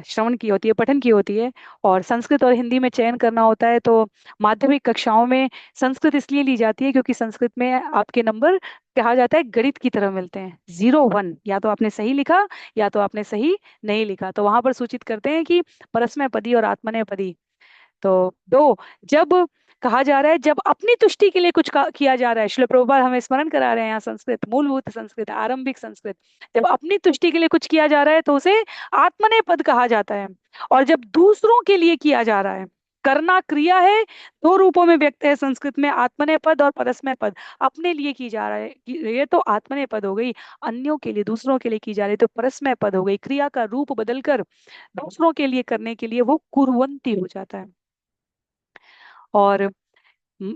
श्रवण की होती है, पठन की होती है, और संस्कृत और हिंदी में चयन करना होता है। तो माध्यमिक कक्षाओं में संस्कृत इसलिए ली जाती है क्योंकि संस्कृत में आपके नंबर, कहा जाता है, गणित की तरह मिलते हैं, 0 1, या तो आपने सही लिखा या तो आपने सही नहीं लिखा। तो वहां पर सूचित करते हैं कि परस्मय पदी और आत्मनेय पदी। तो दो, जब कहा जा रहा है, जब अपनी तुष्टि के लिए कुछ किया जा रहा है, श्रील प्रभुपाद हमें स्मरण करा रहे हैं यहाँ संस्कृत, मूलभूत संस्कृत, आरंभिक संस्कृत, जब अपनी तुष्टि के लिए कुछ किया जा रहा है तो उसे आत्मनेय पद कहा जाता है। और जब दूसरों के लिए किया जा रहा है, करना क्रिया है, दो रूपों में व्यक्त है संस्कृत में, आत्मनेय पद और परस्मय पद। अपने लिए की जा रहा है ये तो आत्मनेय पद हो गई, अन्यों के लिए दूसरों के लिए की जा रही तो परस्मय पद हो गई। क्रिया का रूप बदलकर दूसरों के लिए करने के लिए वो कुर्वंती हो जाता है। और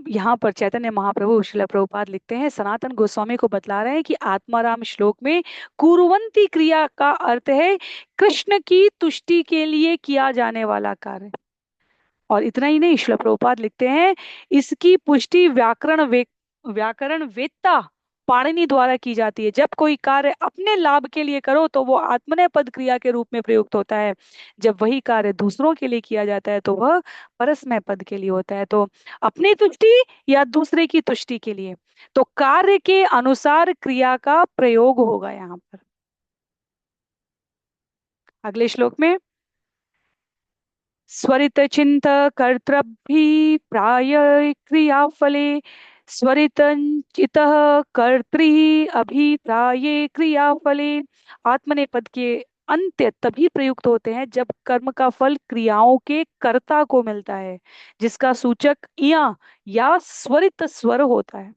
यहाँ पर चैतन्य महाप्रभु श्रील प्रभुपाद लिखते हैं, सनातन गोस्वामी को बतला रहे हैं कि आत्माराम श्लोक में कुर्वंती क्रिया का अर्थ है कृष्ण की तुष्टि के लिए किया जाने वाला कार्य। और इतना ही नहीं, श्रील प्रभुपाद लिखते हैं इसकी पुष्टि व्याकरण वेत्ता पाणिनि द्वारा की जाती है। जब कोई कार्य अपने लाभ के लिए करो तो वो आत्मनेय पद क्रिया के रूप में प्रयुक्त होता है, जब वही कार्य दूसरों के लिए किया जाता है तो वह परस्मय पद के लिए होता है। तो अपनी तुष्टि या दूसरे की तुष्टि के लिए, तो कार्य के अनुसार क्रिया का प्रयोग होगा यहाँ पर। अगले श्लोक में, स्वरित चिंत कर्तृभि प्राय क्रियाफले स्वरितंचित कर्तृ अभिप्राये क्रियाफले। आत्मनेपद के अंत्य तभी प्रयुक्त होते हैं जब कर्म का फल क्रियाओं के कर्ता को मिलता है, जिसका सूचक या स्वरित स्वर होता है।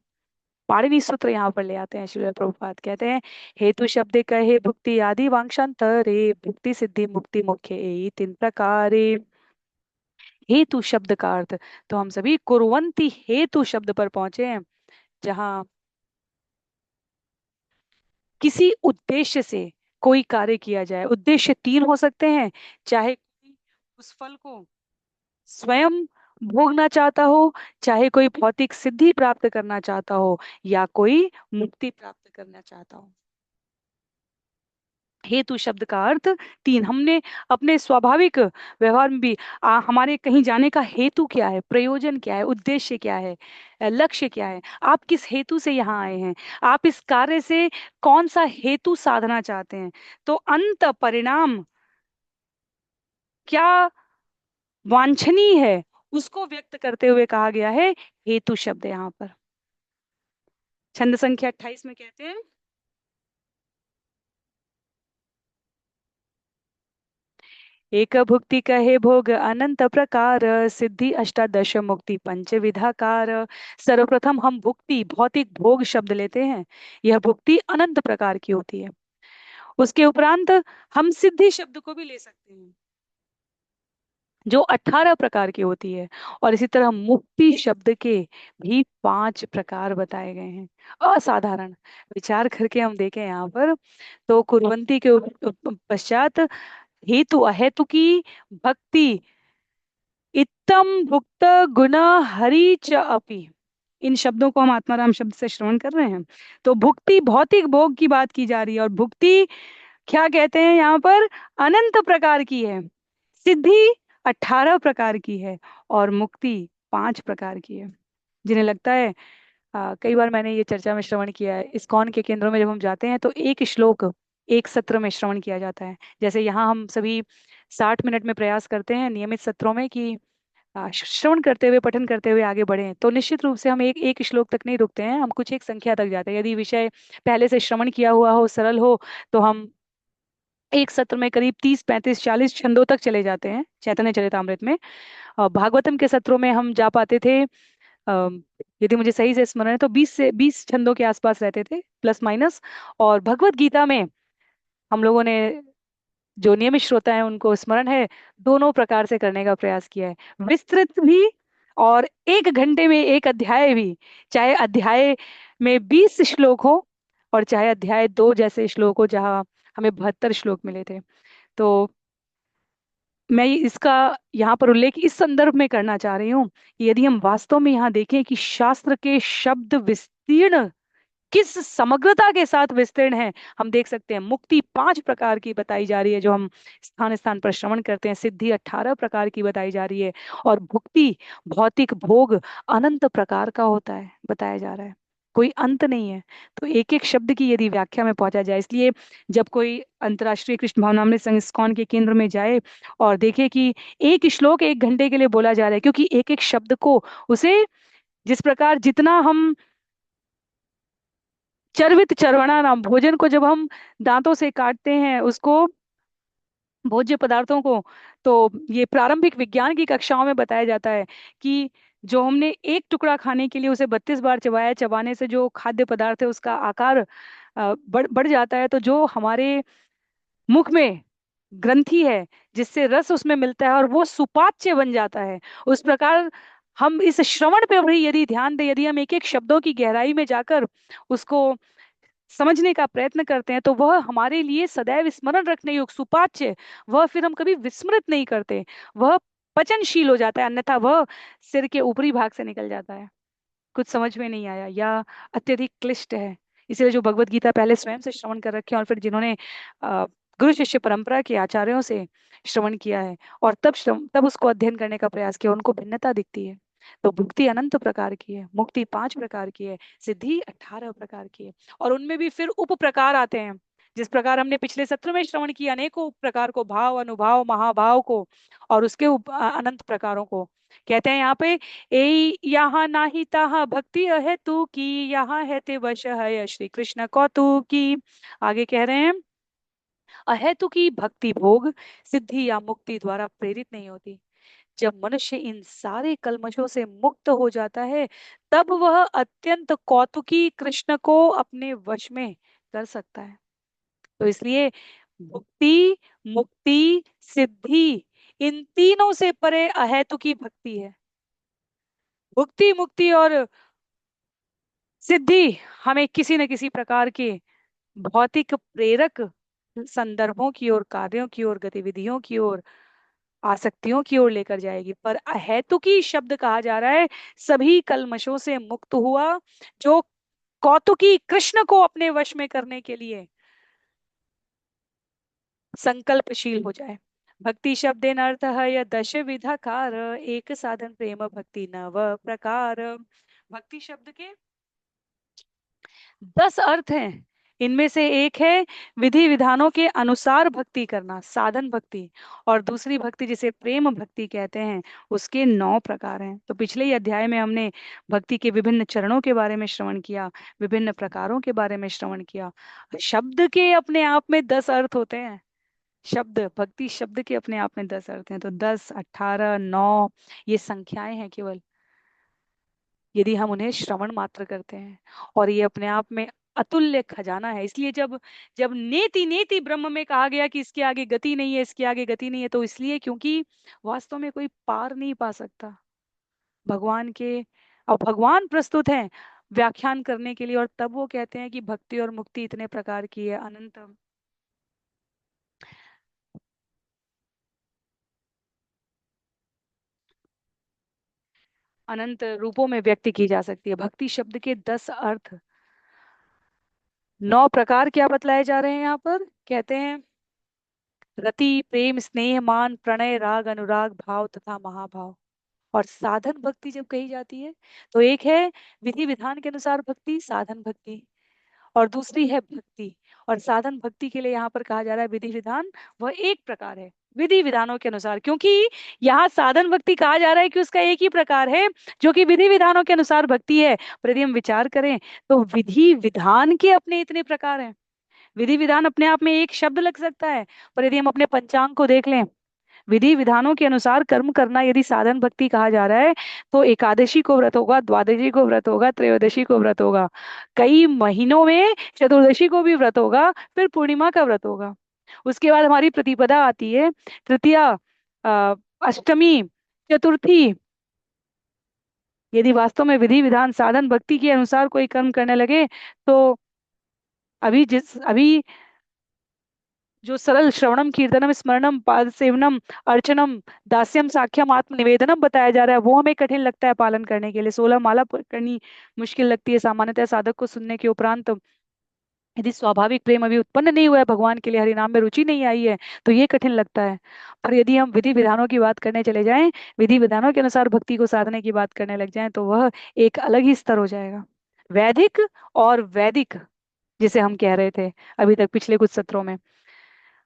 पाणिनि सूत्र यहाँ पर ले आते हैं श्रील प्रभुपाद, कहते हैं हेतु शब्द कहे भुक्ति आदि वांशांतरे भुक्ति सिद्धि मुक्ति मुख्य एहि तीन प्रकारे। हेतु शब्द का अर्थ, तो हम सभी कुर्वंती हेतु शब्द पर पहुंचे हैं, जहां किसी उद्देश्य से कोई कार्य किया जाए। उद्देश्य तीन हो सकते हैं, चाहे कोई उस फल को स्वयं भोगना चाहता हो, चाहे कोई भौतिक सिद्धि प्राप्त करना चाहता हो, या कोई मुक्ति प्राप्त करना चाहता हो। हेतु शब्द का अर्थ तीन। हमने अपने स्वाभाविक व्यवहार में भी हमारे कहीं जाने का हेतु क्या है, प्रयोजन क्या है, उद्देश्य क्या है, लक्ष्य क्या है, आप किस हेतु से यहाँ आए हैं, आप इस कार्य से कौन सा हेतु साधना चाहते हैं। तो अंत परिणाम क्या वांछनीय है, उसको व्यक्त करते हुए कहा गया है हेतु शब्द यहाँ पर। छंद संख्या 28 में कहते हैं, एक भुक्ति कहे भोग अनंत प्रकार सिद्धि अष्टादश मुक्ति पंच विधाकार। सर्वप्रथम हम भुक्ति भौतिक भोग शब्द लेते हैं, यह भुक्ति अनंत प्रकार की होती है। उसके उपरांत हम सिद्धि शब्द को भी ले सकते हैं, जो 18 प्रकार की होती है। और इसी तरह मुक्ति शब्द के भी 5 प्रकार बताए गए हैं। असाधारण विचार करके हम देखें यहाँ पर, तो कुर्वंती के पश्चात हेतु अहेतु की भक्ति इत्तम भुक्त गुना हरि च अपि। इन शब्दों को हम आत्माराम शब्द से श्रवण कर रहे हैं। तो भुक्ति भौतिक भोग की बात की जा रही है, और भुक्ति क्या कहते हैं यहाँ पर, अनंत प्रकार की है। सिद्धि 18 प्रकार की है, और मुक्ति 5 प्रकार की है। जिन्हें लगता है, कई बार मैंने ये चर्चा में श्रवण किया है, इस्कॉन के केंद्रों में जब हम जाते हैं तो एक श्लोक एक सत्र में श्रवण किया जाता है। जैसे यहाँ हम सभी 60 मिनट में प्रयास करते हैं नियमित सत्रों में कि श्रवण करते हुए पठन करते हुए आगे बढ़े, तो निश्चित रूप से हम एक एक श्लोक तक नहीं रुकते हैं, हम कुछ एक संख्या तक जाते हैं। यदि विषय पहले से श्रवण किया हुआ हो, सरल हो, तो हम एक सत्र में करीब 30 35 40 छंदों तक चले जाते हैं चैतन्य चरितामृत में। भागवतम के सत्रों में हम जा पाते थे, यदि मुझे सही से स्मरण है तो 20 छंदों के आसपास रहते थे, प्लस माइनस। और भगवत गीता में हम लोगों ने, जो नियमित श्रोता है उनको स्मरण है, दोनों प्रकार से करने का प्रयास किया है, विस्तृत भी और 1 घंटे में एक अध्याय भी। चाहे अध्याय में 20 श्लोक हो, और चाहे अध्याय 2 जैसे श्लोक हो जहाँ हमें 72 श्लोक मिले थे। तो मैं इसका यहाँ पर उल्लेख इस संदर्भ में करना चाह रही हूँ कि यदि हम वास्तव में यहाँ देखें कि शास्त्र के शब्द विस्तीर्ण किस समग्रता के साथ विस्तीर्ण है, हम देख सकते हैं मुक्ति 5 प्रकार की बताई जा रही है जो हम स्थान स्थान पर श्रवण करते हैं, सिद्धि 18 प्रकार की बताई जा रही है, और भुक्ति भौतिक भोग अनंत प्रकार का होता है बताया जा रहा है, कोई अंत नहीं है। तो एक एक शब्द की यदि व्याख्या में पहुंचा जाए, इसलिए जब कोई अंतर्राष्ट्रीय कृष्ण भावनामृत संघ इस्कॉन के केंद्र में जाए और देखे कि एक श्लोक 1 घंटे के लिए बोला जा रहा है, क्योंकि एक एक शब्द को उसे जिस प्रकार जितना हम चर्वित चरवणा नाम भोजन को जब हम दांतों से काटते हैं, उसको भोज्य पदार्थों को, तो ये प्रारंभिक विज्ञान की कक्षाओं में बताया जाता है कि जो हमने एक टुकड़ा खाने के लिए उसे 32 बार चबाया, चबाने से जो खाद्य पदार्थ है उसका आकार बढ़ बढ़ जाता है। तो जो हमारे मुख में ग्रंथि है जिससे रस उसमें मिलता है और वो सुपाच्य बन जाता है। उस प्रकार हम इस श्रवण पे भी यदि ध्यान दें, यदि हम एक एक शब्दों की गहराई में जाकर उसको समझने का प्रयत्न करते हैं, तो वह हमारे लिए सदैव स्मरण रखने योग्य सुपाच्य, वह फिर हम कभी विस्मृत नहीं करते, वह पचनशील हो जाता है, अन्यथा वह सिर के ऊपरी भाग से निकल जाता है। कुछ समझ में नहीं आया या अत्यधिक क्लिष्ट है। इसलिए जो भगवत गीता पहले स्वयं से श्रवण कर रखे हैं और फिर जिन्होंने अ, गुरु शिष्य परंपरा के आचार्यों से श्रवण किया है और तब उसको अध्ययन करने का प्रयास किया, उनको भिन्नता दिखती है। तो भुक्ति अनंत प्रकार की है, मुक्ति 5 प्रकार की है, सिद्धि 18 प्रकार की है, और उनमें भी फिर उप प्रकार आते हैं। जिस प्रकार हमने पिछले सत्र में श्रवण किया अनेकों प्रकार को, भाव, अनुभाव, महाभाव को, और उसके अनंत प्रकारों को। कहते हैं यहाँ पे, ए यहाँ नाही ताहा भक्ति अहे तू की, यहाँ है ते वश है श्री कृष्ण कौतु की। आगे कह रहे हैं, अहेतु की भक्ति भोग, सिद्धि या मुक्ति द्वारा प्रेरित नहीं होती। जब मनुष्य इन सारे कल्मशों से मुक्त हो जाता है, तब वह अत्यंत कौतुकी कृष्ण को अपने वश में कर सकता है। तो इसलिए भुक्ति, मुक्ति, सिद्धि, इन तीनों से परे अहेतुकी भक्ति है। भुक्ति, मुक्ति और सिद्धि हमें किसी न किसी प्रकार के भौतिक प्रेरक संदर्भों की ओर, कार्यों की ओर, गतिविधियों की ओर, आसक्तियों की ओर लेकर जाएगी। पर अहेतुकी शब्द कहा जा रहा है सभी कल्मशों से मुक्त हुआ, जो कौतुकी कृष्ण को अपने वश में करने के लिए संकल्पशील हो जाए। भक्ति शब्देन अर्थ है यह दश विधा कार, एक साधन प्रेम भक्ति नव प्रकार। भक्ति शब्द के 10 अर्थ हैं। इनमें से एक है विधि विधानों के अनुसार भक्ति करना, साधन भक्ति, और दूसरी भक्ति जिसे प्रेम भक्ति कहते हैं, उसके 9 प्रकार हैं। तो पिछले ही अध्याय में हमने भक्ति के विभिन्न चरणों के बारे में श्रवण किया, विभिन्न प्रकारों के बारे में श्रवण किया। शब्द के अपने आप में 10 अर्थ होते हैं। शब्द, भक्ति शब्द के अपने आप में 10 अर्थ हैं। तो 10, 18, 9, ये संख्याएं हैं केवल, यदि हम उन्हें श्रवण मात्र करते हैं। और ये अपने आप में अतुल्य खजाना है। इसलिए जब जब नेति नेति ब्रह्म में कहा गया कि इसके आगे गति नहीं है, इसके आगे गति नहीं है, तो इसलिए क्योंकि वास्तव में कोई पार नहीं पा सकता भगवान के। अब भगवान प्रस्तुत हैं व्याख्यान करने के लिए, और तब वो कहते हैं कि भक्ति और मुक्ति इतने प्रकार की है, अनंत अनंत रूपों में व्यक्त की जा सकती है। भक्ति शब्द के 10 अर्थ, 9 प्रकार क्या बतलाए जा रहे हैं यहाँ पर। कहते हैं रति, प्रेम, स्नेह, मान, प्रणय, राग, अनुराग, भाव तथा महाभाव। और साधन भक्ति जब कही जाती है, तो एक है विधि विधान के अनुसार भक्ति, साधन भक्ति, और दूसरी है भक्ति। और साधन भक्ति के लिए यहाँ पर कहा जा रहा है विधि विधान, वह एक प्रकार है विधि विधानों के अनुसार, क्योंकि यहाँ साधन भक्ति कहा जा रहा है कि उसका एक ही प्रकार है जो कि विधि विधानों के अनुसार भक्ति है। पर यदि हम विचार करें तो विधि विधान के अपने इतने प्रकार हैं। विधि विधान अपने आप में एक शब्द लग सकता है, पर यदि हम अपने पंचांग को देख लें, विधि विधानों के अनुसार कर्म करना यदि साधन भक्ति कहा जा रहा है, तो एकादशी को व्रत होगा, द्वादशी को व्रत होगा, त्रयोदशी को व्रत होगा, कई महीनों में चतुर्दशी को भी व्रत होगा, फिर पूर्णिमा का व्रत होगा। उसके बाद हमारी प्रतिपदा आती है, तृतीया, अ, अष्टमी, चतुर्थी। यदि वास्तव में विधि विधान साधन भक्ति के अनुसार कोई कर्म करने लगे, तो अभी जो सरल श्रवणम कीर्तनम स्मरणम पाद सेवनम अर्चनम दास्यम साख्यम आत्मनिवेदनम बताया जा रहा है, वो हमें कठिन लगता है पालन करने के लिए। 16 माला करनी मुश्किल लगती है सामान्यतः साधक को। सुनने के उपरांत यदि स्वाभाविक प्रेम अभी उत्पन्न नहीं हुआ है भगवान के लिए, हरिनाम में रुचि नहीं आई है, तो ये कठिन लगता है। पर यदि हम विधि विधानों की बात करने चले जाएं, विधि विधानों के अनुसार भक्ति को साधने की बात करने लग जाएं, तो वह एक अलग ही स्तर हो जाएगा। वैदिक और वैदिक, जिसे हम कह रहे थे अभी तक पिछले कुछ सत्रों में।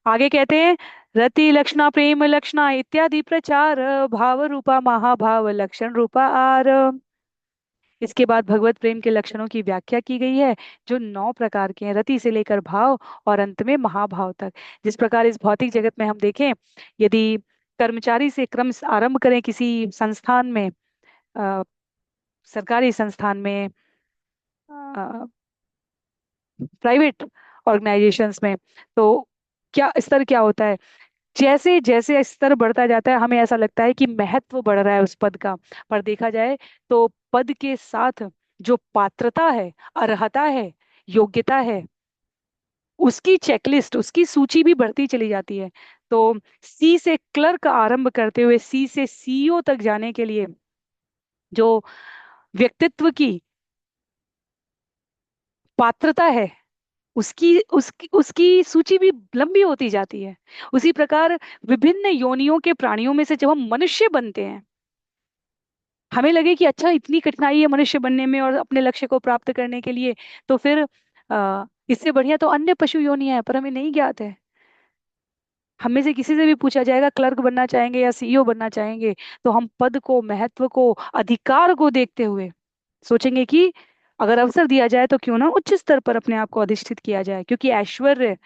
आगे कहते हैं रति लक्षणा, प्रेम लक्षणा इत्यादि प्रचार, भाव रूपा महाभाव लक्षण रूपा आर। इसके बाद भगवत प्रेम के लक्षणों की व्याख्या की गई है, जो 9 प्रकार के हैं, रति से लेकर भाव और अंत में महाभाव तक। जिस प्रकार इस भौतिक जगत में हम देखें, यदि कर्मचारी से क्रम आरंभ करें किसी संस्थान में, अ, सरकारी संस्थान में, प्राइवेट ऑर्गेनाइजेशंस में, तो क्या स्तर क्या होता है? जैसे जैसे स्तर बढ़ता जाता है, हमें ऐसा लगता है कि महत्व बढ़ रहा है उस पद का। पर देखा जाए तो पद के साथ जो पात्रता है, अर्हता है, योग्यता है, उसकी चेकलिस्ट, उसकी सूची भी बढ़ती चली जाती है। तो सी से क्लर्क आरंभ करते हुए सी से सीईओ तक जाने के लिए जो व्यक्तित्व की पात्रता है, उसकी उसकी उसकी सूची भी लंबी होती जाती है। उसी प्रकार विभिन्न योनियों के प्राणियों में से जब हम मनुष्य बनते हैं, हमें लगे कि अच्छा इतनी कठिनाई है मनुष्य बनने में और अपने लक्ष्य को प्राप्त करने के लिए, तो फिर इससे बढ़िया तो अन्य पशु योनियां हैं, पर हमें नहीं ज्ञात है। हम में से किसी से भी पूछा जाएगा क्लर्क बनना चाहेंगे या सीईओ बनना चाहेंगे, तो हम पद को, महत्व को, अधिकार को देखते हुए सोचेंगे कि अगर अवसर दिया जाए तो क्यों ना उच्च स्तर पर अपने आप को अधिष्ठित किया जाए, क्योंकि ऐश्वर्य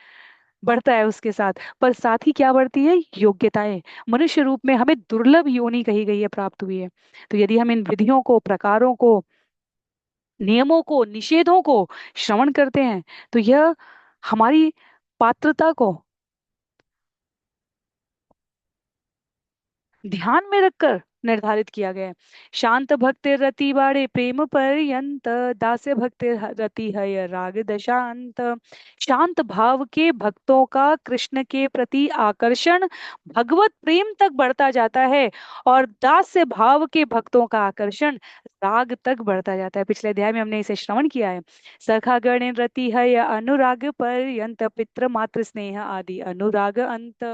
बढ़ता है उसके साथ। पर साथ ही क्या बढ़ती है? योग्यताएं। मनुष्य रूप में हमें दुर्लभ योनि कही गई है, प्राप्त हुई है। तो यदि हम इन विधियों को, प्रकारों को, नियमों को, निषेधों को श्रवण करते हैं, तो यह हमारी पात्रता को ध्यान में रखकर निर्धारित किया गया है। शांत भक्ति रति बाड़े प्रेम पर्यंत, दास्य भक्ति रति है राग दशांत। शांत भाव के भक्तों का कृष्ण के प्रति आकर्षण भगवत प्रेम तक बढ़ता जाता है, और दास्य भाव के भक्तों का आकर्षण राग तक बढ़ता जाता है। पिछले अध्याय में हमने इसे श्रवण किया है। सखा गण रति है अनुराग पर्यंत, पितृ मातृ स्नेह आदि अनुराग अंत।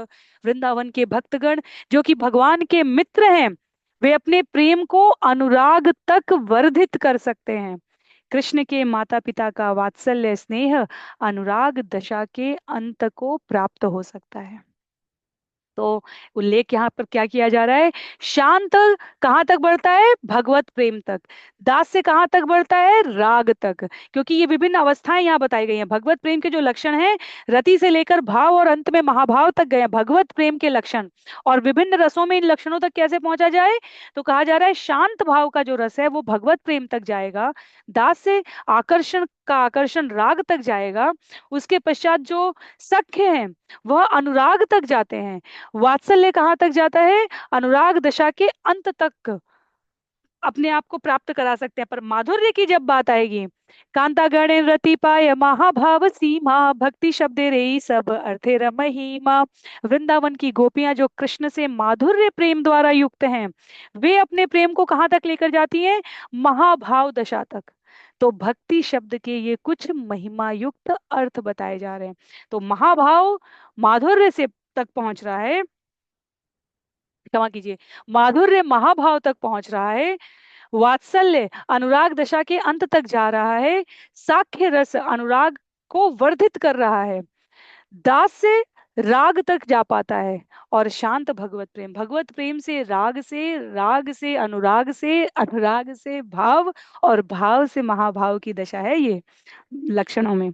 वृंदावन के भक्तगण जो कि भगवान के मित्र हैं, वे अपने प्रेम को अनुराग तक वर्धित कर सकते हैं। कृष्ण के माता पिता का वात्सल्य स्नेह अनुराग दशा के अंत को प्राप्त हो सकता है। तो उल्लेख यहाँ पर क्या किया जा रहा है? शांत कहाँ तक बढ़ता है? भगवत प्रेम तक। दास से कहाँ तक बढ़ता है? राग तक। क्योंकि ये विभिन्न अवस्थाएं यहाँ बताई गई हैं। भगवत प्रेम के जो लक्षण हैं, रति से लेकर भाव और अंत में महाभाव तक गए हैं भगवत प्रेम के लक्षण। और विभिन्न रसों में इन लक्षणों तक कैसे पहुंचा जाए? तो कहा जा रहा है शांत भाव का जो रस है वो भगवत प्रेम तक जाएगा। दास से आकर्षण का आकर्षण राग तक जाएगा। उसके पश्चात जो सख्य है वह अनुराग तक जाते हैं। वात्सल्य कहाँ तक जाता है? अनुराग दशा के अंत तक अपने आप को प्राप्त करा सकते हैं। पर माधुर्य की जब बात आएगी, कांता गणे रति पाय महाभाव सीमा, भक्ति शब्द रे सब अर्थे रमहीमा। वृंदावन की गोपियां जो कृष्ण से माधुर्य प्रेम द्वारा युक्त हैं, वे अपने प्रेम को कहाँ तक लेकर जाती हैं? महाभाव दशा तक। तो भक्ति शब्द के ये कुछ महिमा युक्त अर्थ बताए जा रहे हैं। तो महाभाव माधुर्य से तक पहुंच रहा है, क्षमा कीजिए, माधुर्य महाभाव तक पहुंच रहा है। वात्सल्य अनुराग दशा के अंत तक जा रहा है। साख्य रस अनुराग को वर्धित कर रहा है। दास से राग तक जा पाता है। और शांत भगवत प्रेम, भगवत प्रेम से राग, से राग से अनुराग, से अनुराग से भाव, और भाव से महाभाव की दशा है ये लक्षणों में।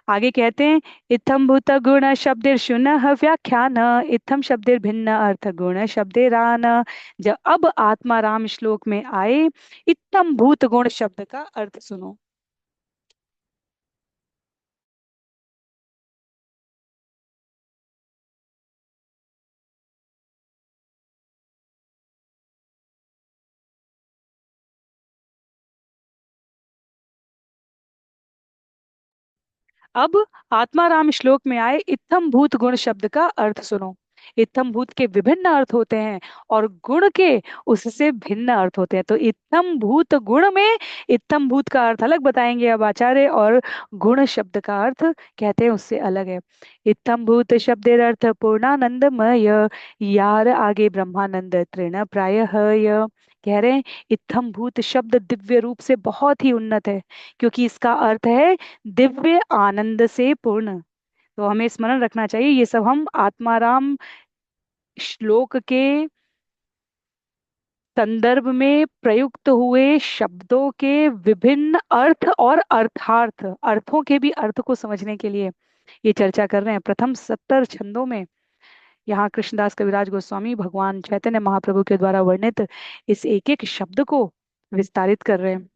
आगे कहते हैं, इत्थम भूत गुण शब्देर शुन व्याख्यान, इत्थम शब्देर भिन्न अर्थ गुण शब्देरान। जब अब आत्मा राम श्लोक में आए, इत्थम भूत गुण शब्द का अर्थ सुनो। अब आत्मा राम श्लोक में आए, इत्थम भूत गुण शब्द का अर्थ सुनो। इत्थम भूत के विभिन्न अर्थ होते हैं, और गुण के उससे भिन्न अर्थ होते हैं। तो इत्थम भूत गुण में इत्थम भूत का अर्थ अलग बताएंगे अब आचार्य, और गुण शब्द का अर्थ कहते हैं उससे अलग है। इत्थम भूत शब्देर अर्थ पूर्णानंदमय, यार आगे ब्रह्मानंद तृण प्राय। कह रहे हैं इत्थम भूत शब्द दिव्य रूप से बहुत ही उन्नत है, क्योंकि इसका अर्थ है दिव्य आनंद से पूर्ण। तो हमें स्मरण रखना चाहिए, ये सब हम आत्माराम श्लोक के संदर्भ में प्रयुक्त हुए शब्दों के विभिन्न अर्थ और अर्थार्थ, अर्थों के भी अर्थ को समझने के लिए ये चर्चा कर रहे हैं। प्रथम 70 छंदों में यहाँ कृष्णदास कविराज गोस्वामी भगवान चैतन्य महाप्रभु के द्वारा वर्णित इस एक एक शब्द को विस्तारित कर रहे हैं।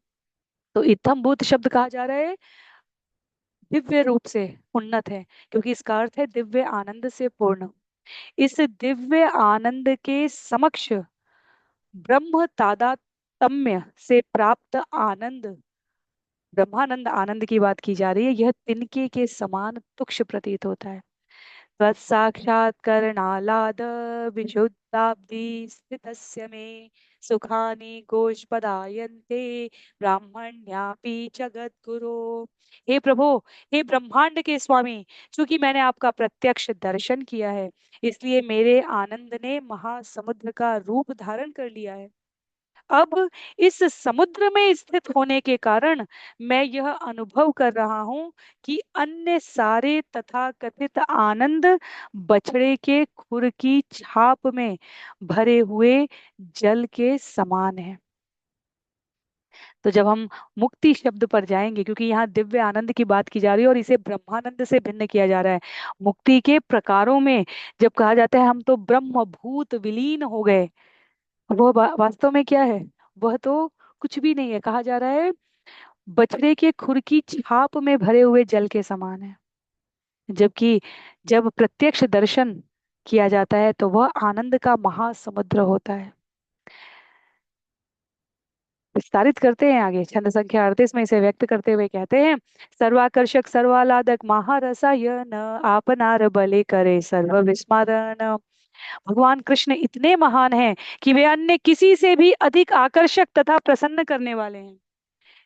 तो इत्थम भूत शब्द कहा जा रहा है, दिव्य रूप से उन्नत है, क्योंकि इसका अर्थ है दिव्य आनंद से पूर्ण। इस दिव्य आनंद के समक्ष ब्रह्म तादात्म्य से प्राप्त आनंद, ब्रह्मानंद आनंद की बात की जा रही है, यह तिनके के समान तुक्ष प्रतीत होता है। तत्साक्षात्करणालाद विशुद्धाब्धि स्थितस्य मे सुखानि गोष्पदायन्ते ब्राह्मण्यापि जगद्गुरो। हे प्रभु, हे ब्रह्मांड के स्वामी, चूंकि मैंने आपका प्रत्यक्ष दर्शन किया है, इसलिए मेरे आनंद ने महासमुद्र का रूप धारण कर लिया है। अब इस समुद्र में स्थित होने के कारण मैं यह अनुभव कर रहा हूं कि अन्य सारे तथा कथित आनंद बछड़े के खुर की छाप में भरे हुए जल के समान है। तो जब हम मुक्ति शब्द पर जाएंगे, क्योंकि यहाँ दिव्य आनंद की बात की जा रही है और इसे ब्रह्मानंद से भिन्न किया जा रहा है। मुक्ति के प्रकारों में जब कहा जाता है हम तो ब्रह्म भूत विलीन हो गए, वह वास्तव में क्या है? वह तो कुछ भी नहीं है। कहा जा रहा है बछड़े के खुर की छाप में भरे हुए जल के समान है। जबकि जब प्रत्यक्ष दर्शन किया जाता है तो वह आनंद का महासमुद्र होता है। विस्तारित करते हैं आगे, छंद संख्या 38 में इसे व्यक्त करते हुए कहते हैं, सर्वाकर्षक सर्वालादक महारसायन आपनार बले करे सर्व विस्मरण। भगवान कृष्ण इतने महान हैं कि वे अन्य किसी से भी अधिक आकर्षक तथा प्रसन्न करने वाले हैं।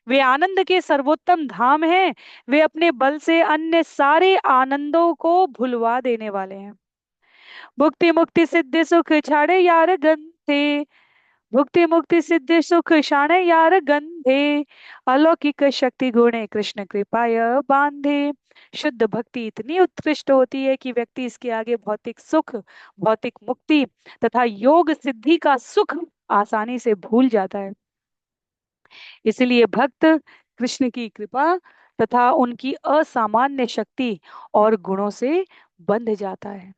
वे आनंद के सर्वोत्तम धाम हैं। वे अपने बल से अन्य सारे आनंदों को भुलवा देने वाले हैं। भुक्ति मुक्ति सिद्धि सुख छाड़े यार गंधे, भुक्ति मुक्ति सिद्धि सुख छाड़े यार गंधे, अलौकिक शक्ति गुणे कृष्ण कृपाय बांधे। शुद्ध भक्ति इतनी उत्कृष्ट होती है कि व्यक्ति इसके आगे भौतिक सुख, भौतिक मुक्ति तथा योग सिद्धि का सुख आसानी से भूल जाता है। इसलिए भक्त कृष्ण की कृपा तथा उनकी असामान्य शक्ति और गुणों से बंध जाता है।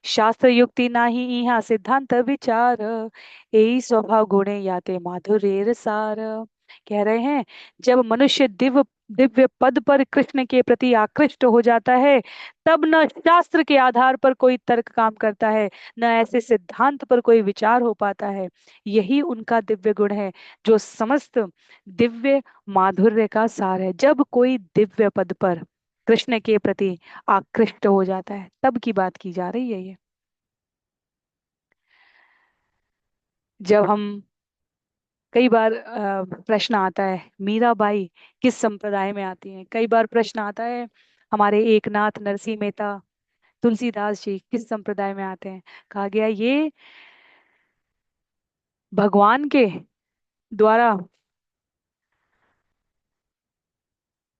शास्त्र युक्ति नाही इहा सिद्धांत विचार, यही स्वभाव गुणे याते माधुर्य सार। कह रहे हैं जब मनुष्य दिव्य दिव्य पद पर कृष्ण के प्रति आकृष्ट हो जाता है, तब न शास्त्र के आधार पर कोई तर्क काम करता है, न ऐसे सिद्धांत पर कोई विचार हो पाता है। यही उनका दिव्य गुण है जो समस्त दिव्य माधुर्य का सार है। जब कोई दिव्य पद पर कृष्ण के प्रति आकृष्ट हो जाता है, तब की बात की जा रही है ये। जब हम कई बार प्रश्न आता है मीराबाई किस संप्रदाय में आती हैं, कई बार प्रश्न आता है हमारे एकनाथ नरसिंह मेहता तुलसीदास जी किस संप्रदाय में आते हैं। कहा गया ये भगवान के द्वारा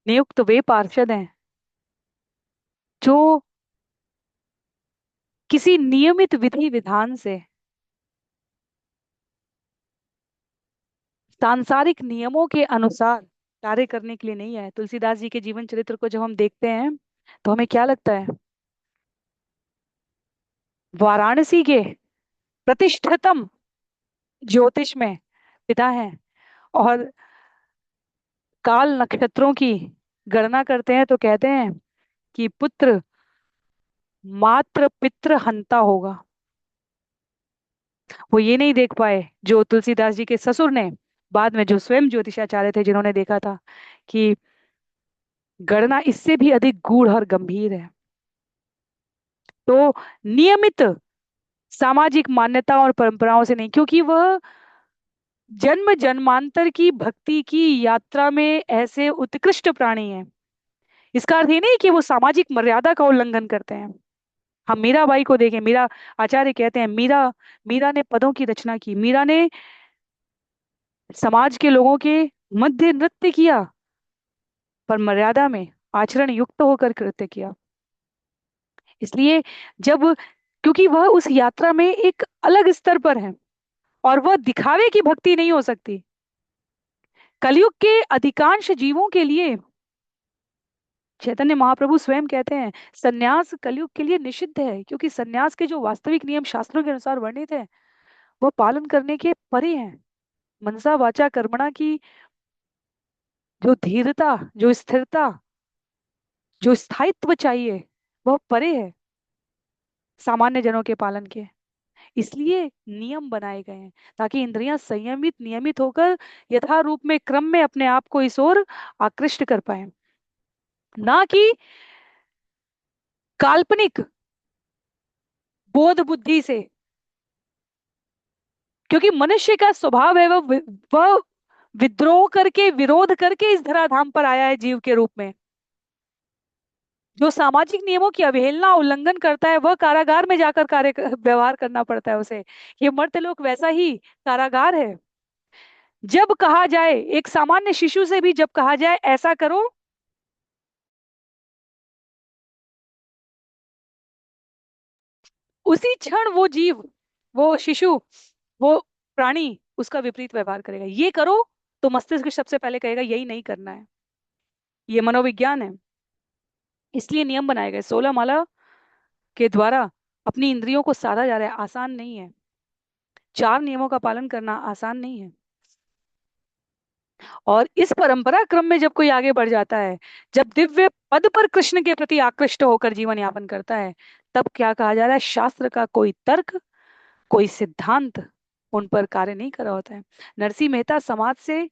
नियुक्त वे पार्षद हैं जो किसी नियमित विधि विधान से सांसारिक नियमों के अनुसार कार्य करने के लिए नहीं आए। तुलसीदास जी के जीवन चरित्र को जब हम देखते हैं तो हमें क्या लगता है, वाराणसी के प्रतिष्ठितम ज्योतिष में पिता हैं, और काल नक्षत्रों की गणना करते हैं तो कहते हैं कि पुत्र मात्र पितृ हंता होगा। वो ये नहीं देख पाए जो तुलसीदास जी के ससुर ने, बाद में जो स्वयं ज्योतिषाचार्य थे जिन्होंने देखा था कि गणना इससे भी अधिक गूढ़ और गंभीर है। तो नियमित सामाजिक मान्यता और परंपराओं से नहीं, क्योंकि वह जन्म जन्मांतर की भक्ति की यात्रा में ऐसे उत्कृष्ट प्राणी हैं। इसका अर्थ ये नहीं कि वो सामाजिक मर्यादा का उल्लंघन करते हैं। हम मीराबाई को देखें, मीरा आचार्य कहते हैं मीरा मीरा ने पदों की रचना की, मीरा ने समाज के लोगों के मध्य नृत्य किया, पर मर्यादा में आचरण युक्त होकर कृत्य किया। इसलिए जब, क्योंकि वह उस यात्रा में एक अलग स्तर पर है, और वह दिखावे की भक्ति नहीं हो सकती। कलयुग के अधिकांश जीवों के लिए चैतन्य महाप्रभु स्वयं कहते हैं सन्यास कलयुग के लिए निषिद्ध है, क्योंकि सन्यास के जो वास्तविक नियम शास्त्रों के अनुसार वर्णित है वो पालन करने के परे हैं। मनसा वाचा कर्मणा की जो धीरता, जो स्थिरता, जो स्थायित्व चाहिए, वह परे है सामान्य जनों के पालन के। इसलिए नियम बनाए गए हैं ताकि इंद्रियां संयमित नियमित होकर यथा रूप में क्रम में अपने आप को इस ओर आकृष्ट कर पाए, ना कि काल्पनिक बोध बुद्धि से। क्योंकि मनुष्य का स्वभाव है वह विद्रोह करके विरोध करके इस धराधाम पर आया है जीव के रूप में। जो सामाजिक नियमों की अवहेलना उल्लंघन करता है वह कारागार में जाकर व्यवहार करना पड़ता है उसे। ये मर्त्यलोक वैसा ही कारागार है। जब कहा जाए, एक सामान्य शिशु से भी जब कहा जाए ऐसा करो, उसी क्षण वो जीव, वो शिशु, वो प्राणी उसका विपरीत व्यवहार करेगा। ये करो तो मस्तिष्क सबसे पहले कहेगा यही नहीं करना है। ये मनोविज्ञान है। इसलिए नियम बनाए गए 16 माला के द्वारा। अपनी इंद्रियों को साधा जा रहा है, आसान नहीं है। चार नियमों का पालन करना आसान नहीं है। और इस परंपरा क्रम में जब कोई आगे बढ़ जाता है, जब दिव्य पद पर कृष्ण के प्रति आकृष्ट होकर जीवन यापन करता है, तब क्या कहा जा रहा है, शास्त्र का कोई तर्क, कोई सिद्धांत उन पर कार्य नहीं कर रहा होता है। नरसिंह मेहता समाज से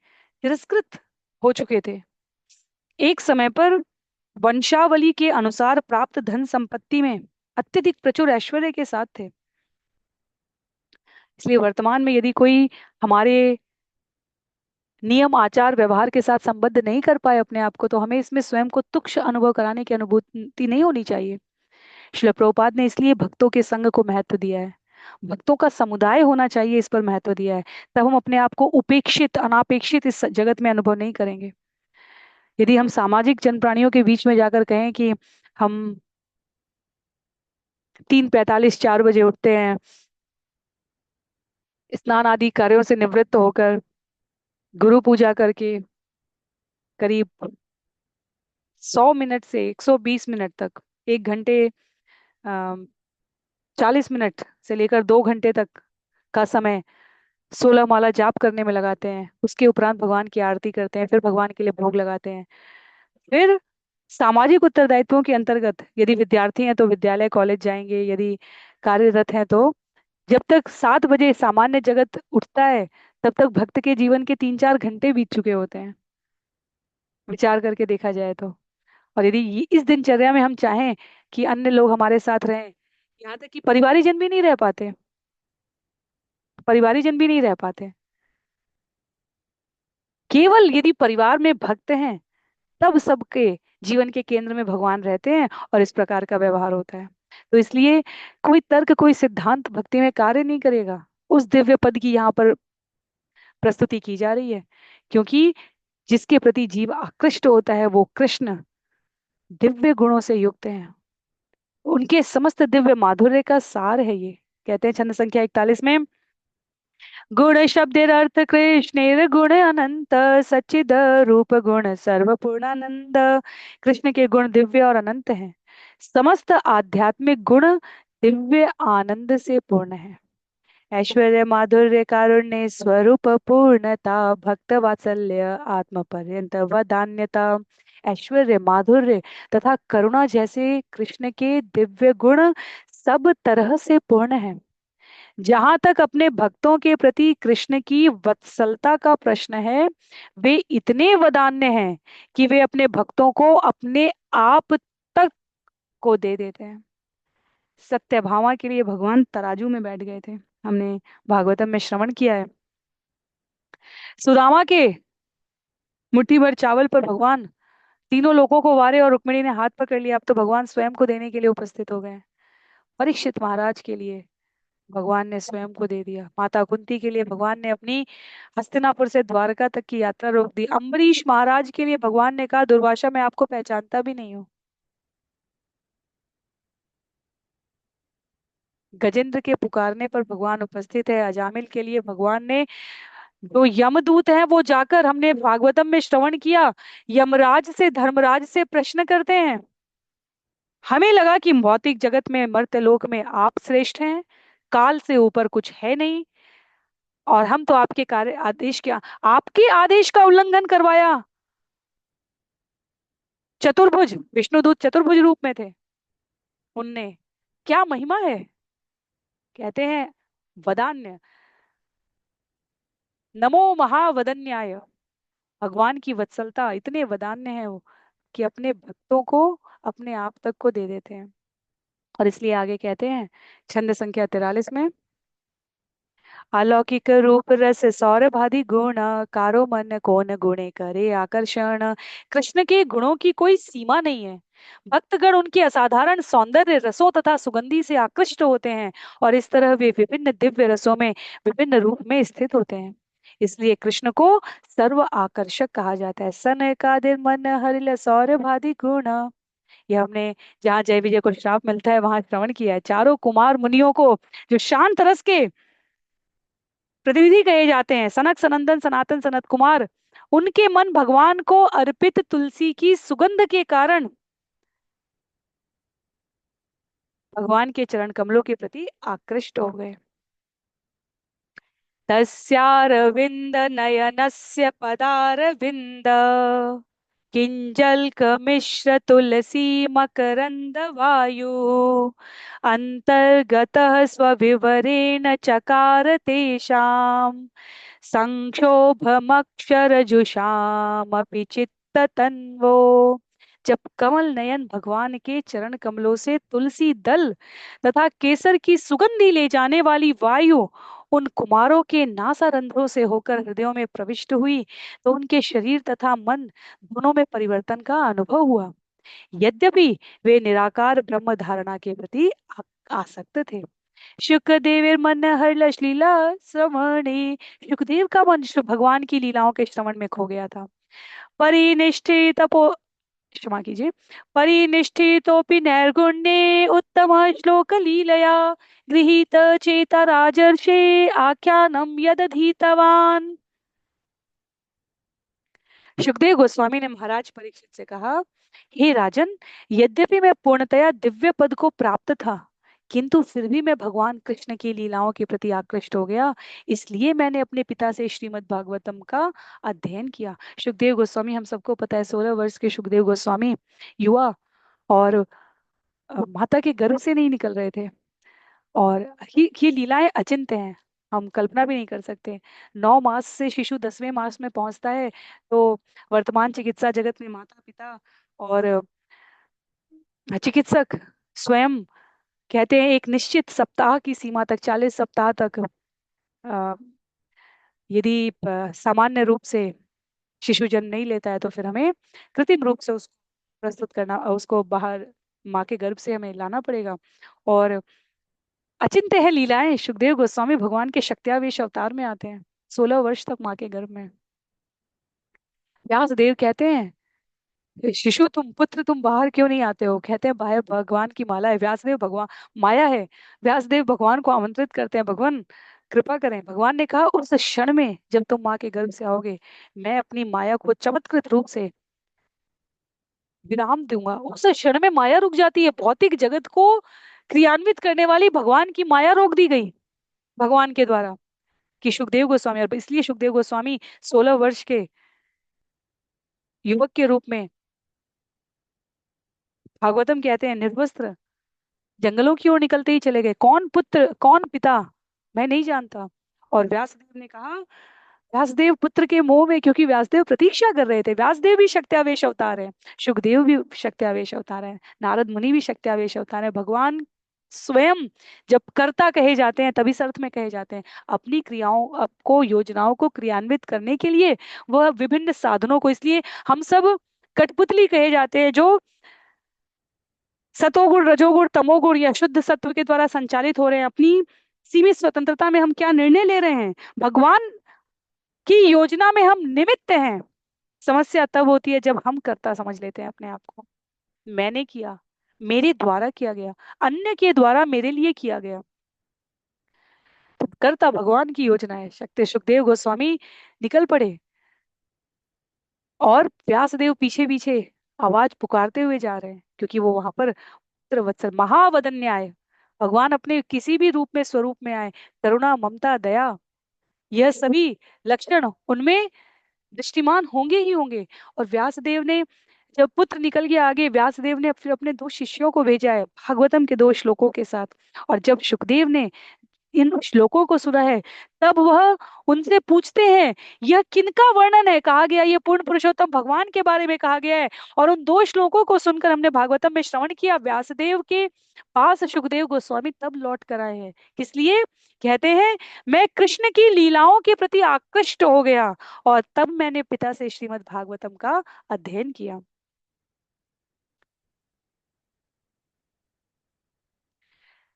तिरस्कृत हो चुके थे। एक समय पर वंशावली के अनुसार प्राप्त धन संपत्ति में अत्यधिक प्रचुर ऐश्वर्य के साथ थे। इसलिए वर्तमान में यदि कोई हमारे नियम आचार व्यवहार के साथ संबद्ध नहीं कर पाए अपने आप को, तो हमें इसमें स्वयं को तुक्ष अनुभव कराने की अनुभूति नहीं होनी चाहिए। श्रील प्रभुपाद ने इसलिए भक्तों के संग को महत्व दिया है। भक्तों का समुदाय होना चाहिए, इस पर महत्व दिया है। तब हम अपने आप को उपेक्षित अनापेक्षित इस जगत में अनुभव नहीं करेंगे। यदि हम सामाजिक जन प्राणियों के बीच में जाकर कहें कि हम 3:45 4 बजे उठते हैं, स्नान आदि कार्यों से निवृत्त होकर गुरु पूजा करके करीब 100 मिनट से 120 मिनट तक, 1 घंटे 40 मिनट से लेकर 2 घंटे तक का समय 16 माला जाप करने में लगाते हैं, उसके उपरांत भगवान की आरती करते हैं, फिर भगवान के लिए भोग लगाते हैं, फिर सामाजिक उत्तरदायित्वों के अंतर्गत यदि विद्यार्थी हैं तो विद्यालय कॉलेज जाएंगे, यदि कार्यरत हैं तो जब तक 7 बजे सामान्य जगत उठता है तब तक भक्त के जीवन के 3 4 घंटे बीत चुके होते हैं, विचार करके देखा जाए तो। और यदि इस दिनचर्या में हम चाहें कि अन्य लोग हमारे साथ रहें, यहाँ तक कि परिवारीजन भी नहीं रह पाते, परिवारीजन भी नहीं रह पाते। केवल यदि परिवार में भक्त हैं तब सबके जीवन के केंद्र में भगवान रहते हैं और इस प्रकार का व्यवहार होता है। तो इसलिए कोई तर्क कोई सिद्धांत भक्ति में कार्य नहीं करेगा। उस दिव्य पद की यहाँ पर प्रस्तुति की जा रही है, क्योंकि जिसके प्रति जीव आकृष्ट होता है वो कृष्ण दिव्य गुणों से युक्त हैं। उनके समस्त दिव्य माधुर्य का सार है ये। कहते हैं छंद संख्या 41 में, गुण शब्देर अर्थ कृष्णेर गुण अनंत, सच्चिद रूप गुण सर्वपूर्णानंद। कृष्ण के गुण दिव्य और अनंत हैं। समस्त आध्यात्मिक गुण दिव्य आनंद से पूर्ण है। ऐश्वर्य माधुर्य कारुण्य स्वरूप पूर्णता भक्त वात्सल्य आत्म पर्यंत वदान्यता। ऐश्वर्य माधुर्य तथा करुणा जैसे कृष्ण के दिव्य गुण सब तरह से पूर्ण है। जहां तक अपने भक्तों के प्रति कृष्ण की वत्सलता का प्रश्न है, वे इतने वदान्य हैं कि वे अपने भक्तों को अपने आप तक को दे देते हैं। सत्यभामा के लिए भगवान तराजू में बैठ गए थे, हमने भागवतम में श्रवण किया है। सुदामा के मुट्ठी भर चावल पर भगवान तीनों लोगों को वारे और रुक्मिणी ने हाथ पकड़ लिया, अब तो भगवान स्वयं को देने के लिए उपस्थित हो गए। परीक्षित महाराज के लिए भगवान ने स्वयं को दे दिया। माता कुंती के लिए भगवान ने अपनी हस्तिनापुर से द्वारका तक की यात्रा रोक दी। अम्बरीश महाराज के लिए भगवान ने कहा दुर्वासा मैं आपको पहचानता भी नहीं हूँ। गजेंद्र के पुकारने पर भगवान उपस्थित है। अजामिल के लिए भगवान ने, जो यमदूत है वो जाकर, हमने भागवतम में श्रवण किया, यमराज से, धर्मराज से प्रश्न करते हैं। हमें लगा कि भौतिक जगत में, मर्त्यलोक में आप श्रेष्ठ हैं, काल से ऊपर कुछ है नहीं, और हम तो आपके कार्य आदेश क्या, आपके आदेश का उल्लंघन करवाया। चतुर्भुज विष्णुदूत चतुर्भुज रूप में थे उनने, क्या महिमा है। कहते हैं वदान्य, नमो महावदन्याय। भगवान की वत्सलता, इतने वदान्य है वो, कि अपने भक्तों को अपने आप तक को दे देते हैं। और इसलिए आगे कहते हैं छंद संख्या 43 में, अलौकिक रूप रस सौरभादि गुण, कारो मन कोन गुणे करे आकर्षण। कृष्ण के गुणों की कोई सीमा नहीं है। भक्तगण उनके असाधारण सौंदर्य, रसों तथा सुगंधि से आकृष्ट होते हैं, और इस तरह वे विभिन्न दिव्य रसों में, विभिन्न रूप में स्थित होते हैं। इसलिए कृष्ण को सर्व आकर्षक कहा जाता है। सन एकादिर मन हरिल सौरभादि गुण। ये हमने, जहाँ जय विजय को श्राप मिलता है वहां श्रवण किया है। चारों कुमार मुनियों को, जो शांत रस के प्रतिनिधि कहे जाते हैं, सनक सनंदन सनातन सनत कुमार, उनके मन भगवान को अर्पित तुलसी की सुगंध के कारण भगवान के चरण कमलों के प्रति आकृष्ट हो गए। तस्यारविंद नयनस्य पदारविंद, किंजल्कमिश्र तुलसी मकरंद वायु, अंतर्गतः स्वविवरेण चकार तेषाम् संक्षोभमक्षरजुषामपि चित्ततन्वो। जब कमल नयन भगवान के चरण कमलों से तुलसी दल तथा केसर की सुगंधि ले जाने वाली वायु उन कुमारों के नासारंध्रों से होकर हृदयों में प्रविष्ट हुई, तो उनके शरीर तथा मन दोनों में परिवर्तन का अनुभव हुआ। यद्यपि वे निराकार ब्रह्म धारणा के प्रति आसक्त थे। शुकदेव मन हर लीला श्रवणे। सुखदेव का मन भगवान की लीलाओं के श्रवण में खो गया था। परिनिष्ठित क्षमा कीजिए, परिनिष्ठितोपि नैर्गुण्ये उत्तम श्लोक लीलया गृहीत चेता राजर्षे आख्यानम यदधीतवान। सुखदेव गोस्वामी ने महाराज परीक्षित से कहा, हे राजन, यद्यपि मैं पूर्णतया दिव्य पद को प्राप्त था, किंतु फिर भी मैं भगवान कृष्ण की लीलाओं के प्रति आकृष्ट हो गया। इसलिए मैंने अपने पिता से श्रीमद् भागवतम का अध्ययन किया। सुखदेव गोस्वामी, हम सबको पता है, 16 वर्ष के सुखदेव गोस्वामी युवा, और माता के गर्भ से नहीं निकल रहे थे, और ये लीलाएं अचिंत्य हैं, हम कल्पना भी नहीं कर सकते। 9 मास से शिशु 10वें मास में पहुंचता है, तो वर्तमान चिकित्सा जगत में माता पिता और चिकित्सक स्वयं कहते हैं एक निश्चित सप्ताह की सीमा तक, 40 सप्ताह तक, अ, यदि सामान्य रूप से शिशु जन्म नहीं लेता है, तो फिर हमें कृत्रिम रूप से उसको प्रस्तुत करना, उसको बाहर माँ के गर्भ से हमें लाना पड़ेगा। और अचिंत्य है लीलाएं। सुखदेव गोस्वामी भगवान के शक्त्यावेश अवतार में आते हैं, 16 वर्ष तक माँ के गर्भ में। व्यास देव कहते हैं, शिशु तुम, पुत्र तुम बाहर क्यों नहीं आते हो? कहते हैं बाहर भगवान की माला है। व्यासदेव भगवान, माया है। व्यासदेव भगवान को आमंत्रित करते हैं, भगवान कृपा करें। भगवान ने कहा, उस क्षण में जब तुम माँ के गर्भ से आओगे, मैं अपनी माया को चमत्कृत रूप से विराम दूंगा। उस क्षण में माया रुक जाती है। भौतिक जगत को क्रियान्वित करने वाली भगवान की माया रोक दी गई भगवान के द्वारा, कि सुखदेव गोस्वामी, और इसलिए सुखदेव गोस्वामी 16 वर्ष के युवक के रूप में, भागवतम कहते हैं, निर्वस्त्र जंगलों की ओर निकलते ही चले गए। कौन पुत्र कौन पिता, मैं नहीं जानता। और व्यासदेव ने कहा, व्यासदेव पुत्र के मोह में, क्योंकि व्यासदेव प्रतीक्षा कर रहे थे। व्यासदेव भी शक्त्यावेश अवतार है, सुखदेव भी शक्त्यावेश अवतार है, नारद मुनि भी शक्त्यावेश अवतार है। भगवान स्वयं जब कर्ता कहे जाते हैं, तभी अर्थ में कहे जाते हैं। अपनी क्रियाओं को, योजनाओं को क्रियान्वित करने के लिए वह विभिन्न साधनों को, इसलिए हम सब कठपुतली कहे जाते हैं, जो सतोगुण रजोगुण तमोगुण या शुद्ध सत्व के द्वारा संचालित हो रहे हैं। अपनी सीमित स्वतंत्रता में हम क्या निर्णय ले रहे हैं? भगवान की योजना में हम निमित्त हैं। समस्या तब होती है जब हम कर्ता समझ लेते हैं अपने आप को। मैंने किया, मेरे द्वारा किया गया, अन्य के द्वारा मेरे लिए किया गया। कर्ता भगवान की योजना है। शक्ति सुखदेव गोस्वामी निकल पड़े और व्यासदेव पीछे पीछे आवाज पुकारते हुए जा रहे हैं, क्योंकि वो वहां पर पुत्र वत्सल महावदन्य आए। भगवान अपने किसी भी रूप में स्वरूप में आए, करुणा ममता दया यह सभी लक्षण उनमें दृष्टिमान होंगे ही होंगे। और व्यासदेव ने जब पुत्र निकल गया आगे, व्यासदेव ने फिर अपने दो शिष्यों को भेजा है भागवतम के दो श्लोकों के साथ। और जब सुखदेव ने इन श्लोकों को सुना है, तब वह उनसे पूछते हैं यह किनका वर्णन है, कहा गया ये पूर्ण पुरुषोत्तम भगवान के बारे में कहा गया है। और उन दो श्लोकों को सुनकर हमने भागवतम में श्रवण किया, व्यासदेव के पास सुखदेव गोस्वामी तब लौट कर आए हैं। किस लिए? कहते हैं मैं कृष्ण की लीलाओं के प्रति आकृष्ट हो गया और तब मैंने पिता से श्रीमद् भागवतम का अध्ययन किया।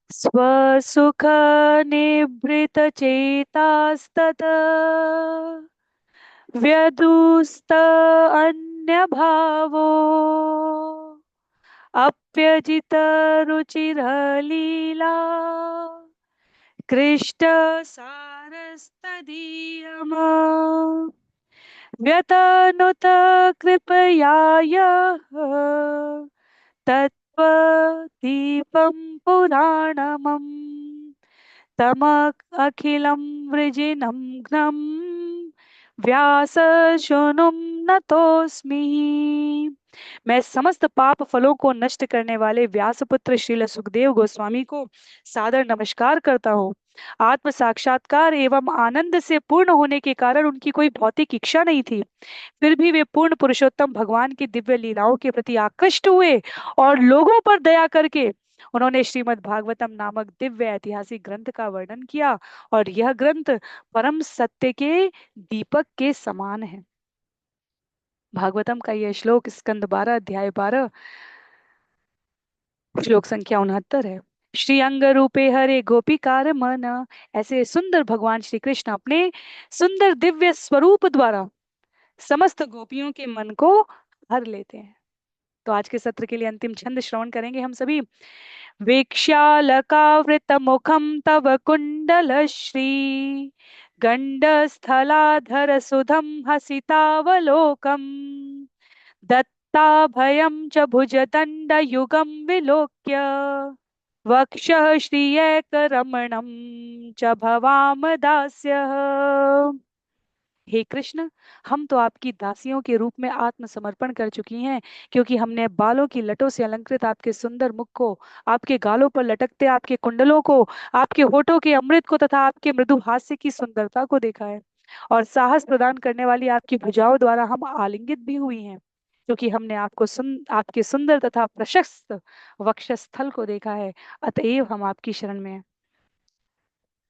स्वसुख निवृत चेतास्तत व्यदुस्त अन्य भावो अप्यजित रुचिर लीला कृष्ण सारस्तदीयम व्यतनुत कृपया यः तत्त्वदीपं पुराणमम् तमखिलं वृजिनं घ्नं व्यास शृणुं नतोऽस्मि। मैं समस्त पाप फलों को नष्ट करने वाले व्यासपुत्र श्रील सुखदेव गोस्वामी को सादर नमस्कार करता हूँ। आत्म साक्षात्कार एवं आनंद से पूर्ण होने के कारण उनकी कोई भौतिक इच्छा नहीं थी, फिर भी वे पूर्ण पुरुषोत्तम भगवान की दिव्य लीलाओं के प्रति आकृष्ट हुए और लोगों पर दया करके उन्होंने श्रीमद् भागवतम नामक दिव्य ऐतिहासिक ग्रंथ का वर्णन किया। और यह ग्रंथ परम सत्य के दीपक के समान है। भागवतम का यह श्लोक स्कंद 12 अध्याय 12 श्लोक संख्या 69 है। श्री अंग रूपे हरे गोपीकार मन, ऐसे सुंदर भगवान श्री कृष्ण अपने सुंदर दिव्य स्वरूप द्वारा समस्त गोपियों के मन को हर लेते हैं। तो आज के सत्र के लिए अंतिम छंद श्रवण करेंगे हम सभी। वीक्ष्यालकावृत मुखम तव कुंडल श्री गंडस्थलाधर सुधम हसितावलोकम दत्ताभयं च भुजदण्डयुगं विलोक्य वक्षः श्रियैकरमणं च भवाम दास्यः। हे कृष्ण, हम तो आपकी दासियों के रूप में आत्मसमर्पण कर चुकी हैं, क्योंकि हमने बालों की लटों से अलंकृत आपके सुंदर मुख को, आपके गालों पर लटकते आपके कुंडलों को, आपके होठों के अमृत को तथा आपके मृदु हास्य की सुंदरता को देखा है। और साहस प्रदान करने वाली आपकी भुजाओं द्वारा हम आलिंगित भी हुई हैं, क्योंकि हमने आपके सुंदर तथा प्रशस्त वक्षस्थल को देखा है। अतएव हम आपकी शरण में हैं।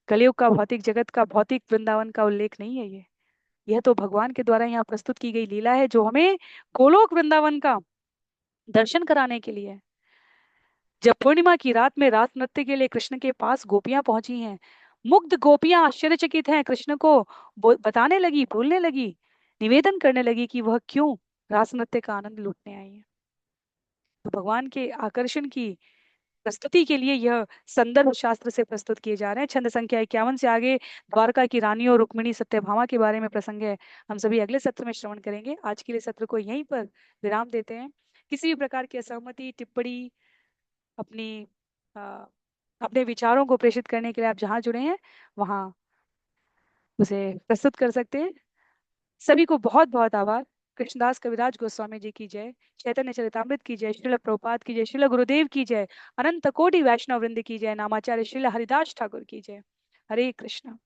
कलयुग का भौतिक जगत का भौतिक वृंदावन का उल्लेख नहीं है ये। यह तो भगवान के द्वारा यहाँ प्रस्तुत की गई लीला है, जो हमें गोलोक वृंदावन का दर्शन कराने के लिए है। जब पूर्णिमा की रात में रास नृत्य के लिए कृष्ण के पास गोपियां पहुंची हैं, मुग्ध गोपियां आश्चर्यचकित हैं, कृष्ण को बताने लगी, बोलने लगी, निवेदन करने लगी कि वह क्यों रास नृत्य का आनंद लूटने आई है। तो भगवान के आकर्षण की प्रस्तुति के लिए यह संदर्भ शास्त्र से प्रस्तुत किए जा रहे हैं। छंद संख्या 51 से आगे द्वारका की रानी और रुक्मिणी सत्यभामा के बारे में प्रसंग है। हम सभी अगले सत्र में श्रवण करेंगे। आज के लिए सत्र को यहीं पर विराम देते हैं। किसी भी प्रकार की असहमति टिप्पणी, अपनी अ, अपने विचारों को प्रेषित करने के लिए आप जहाँ जुड़े हैं वहाँ उसे प्रस्तुत कर सकते हैं। सभी को बहुत बहुत आभार। कृष्णदास कविराज गोस्वामी जी की जय, चैतन्य चरितामृत की जय, श्रील प्रभुपाद की जय, श्रील गुरुदेव की जय, अनंत कोटि वैष्णव वृंद की जय, नामाचार्य श्रील हरिदास ठाकुर की जय। हरे कृष्ण।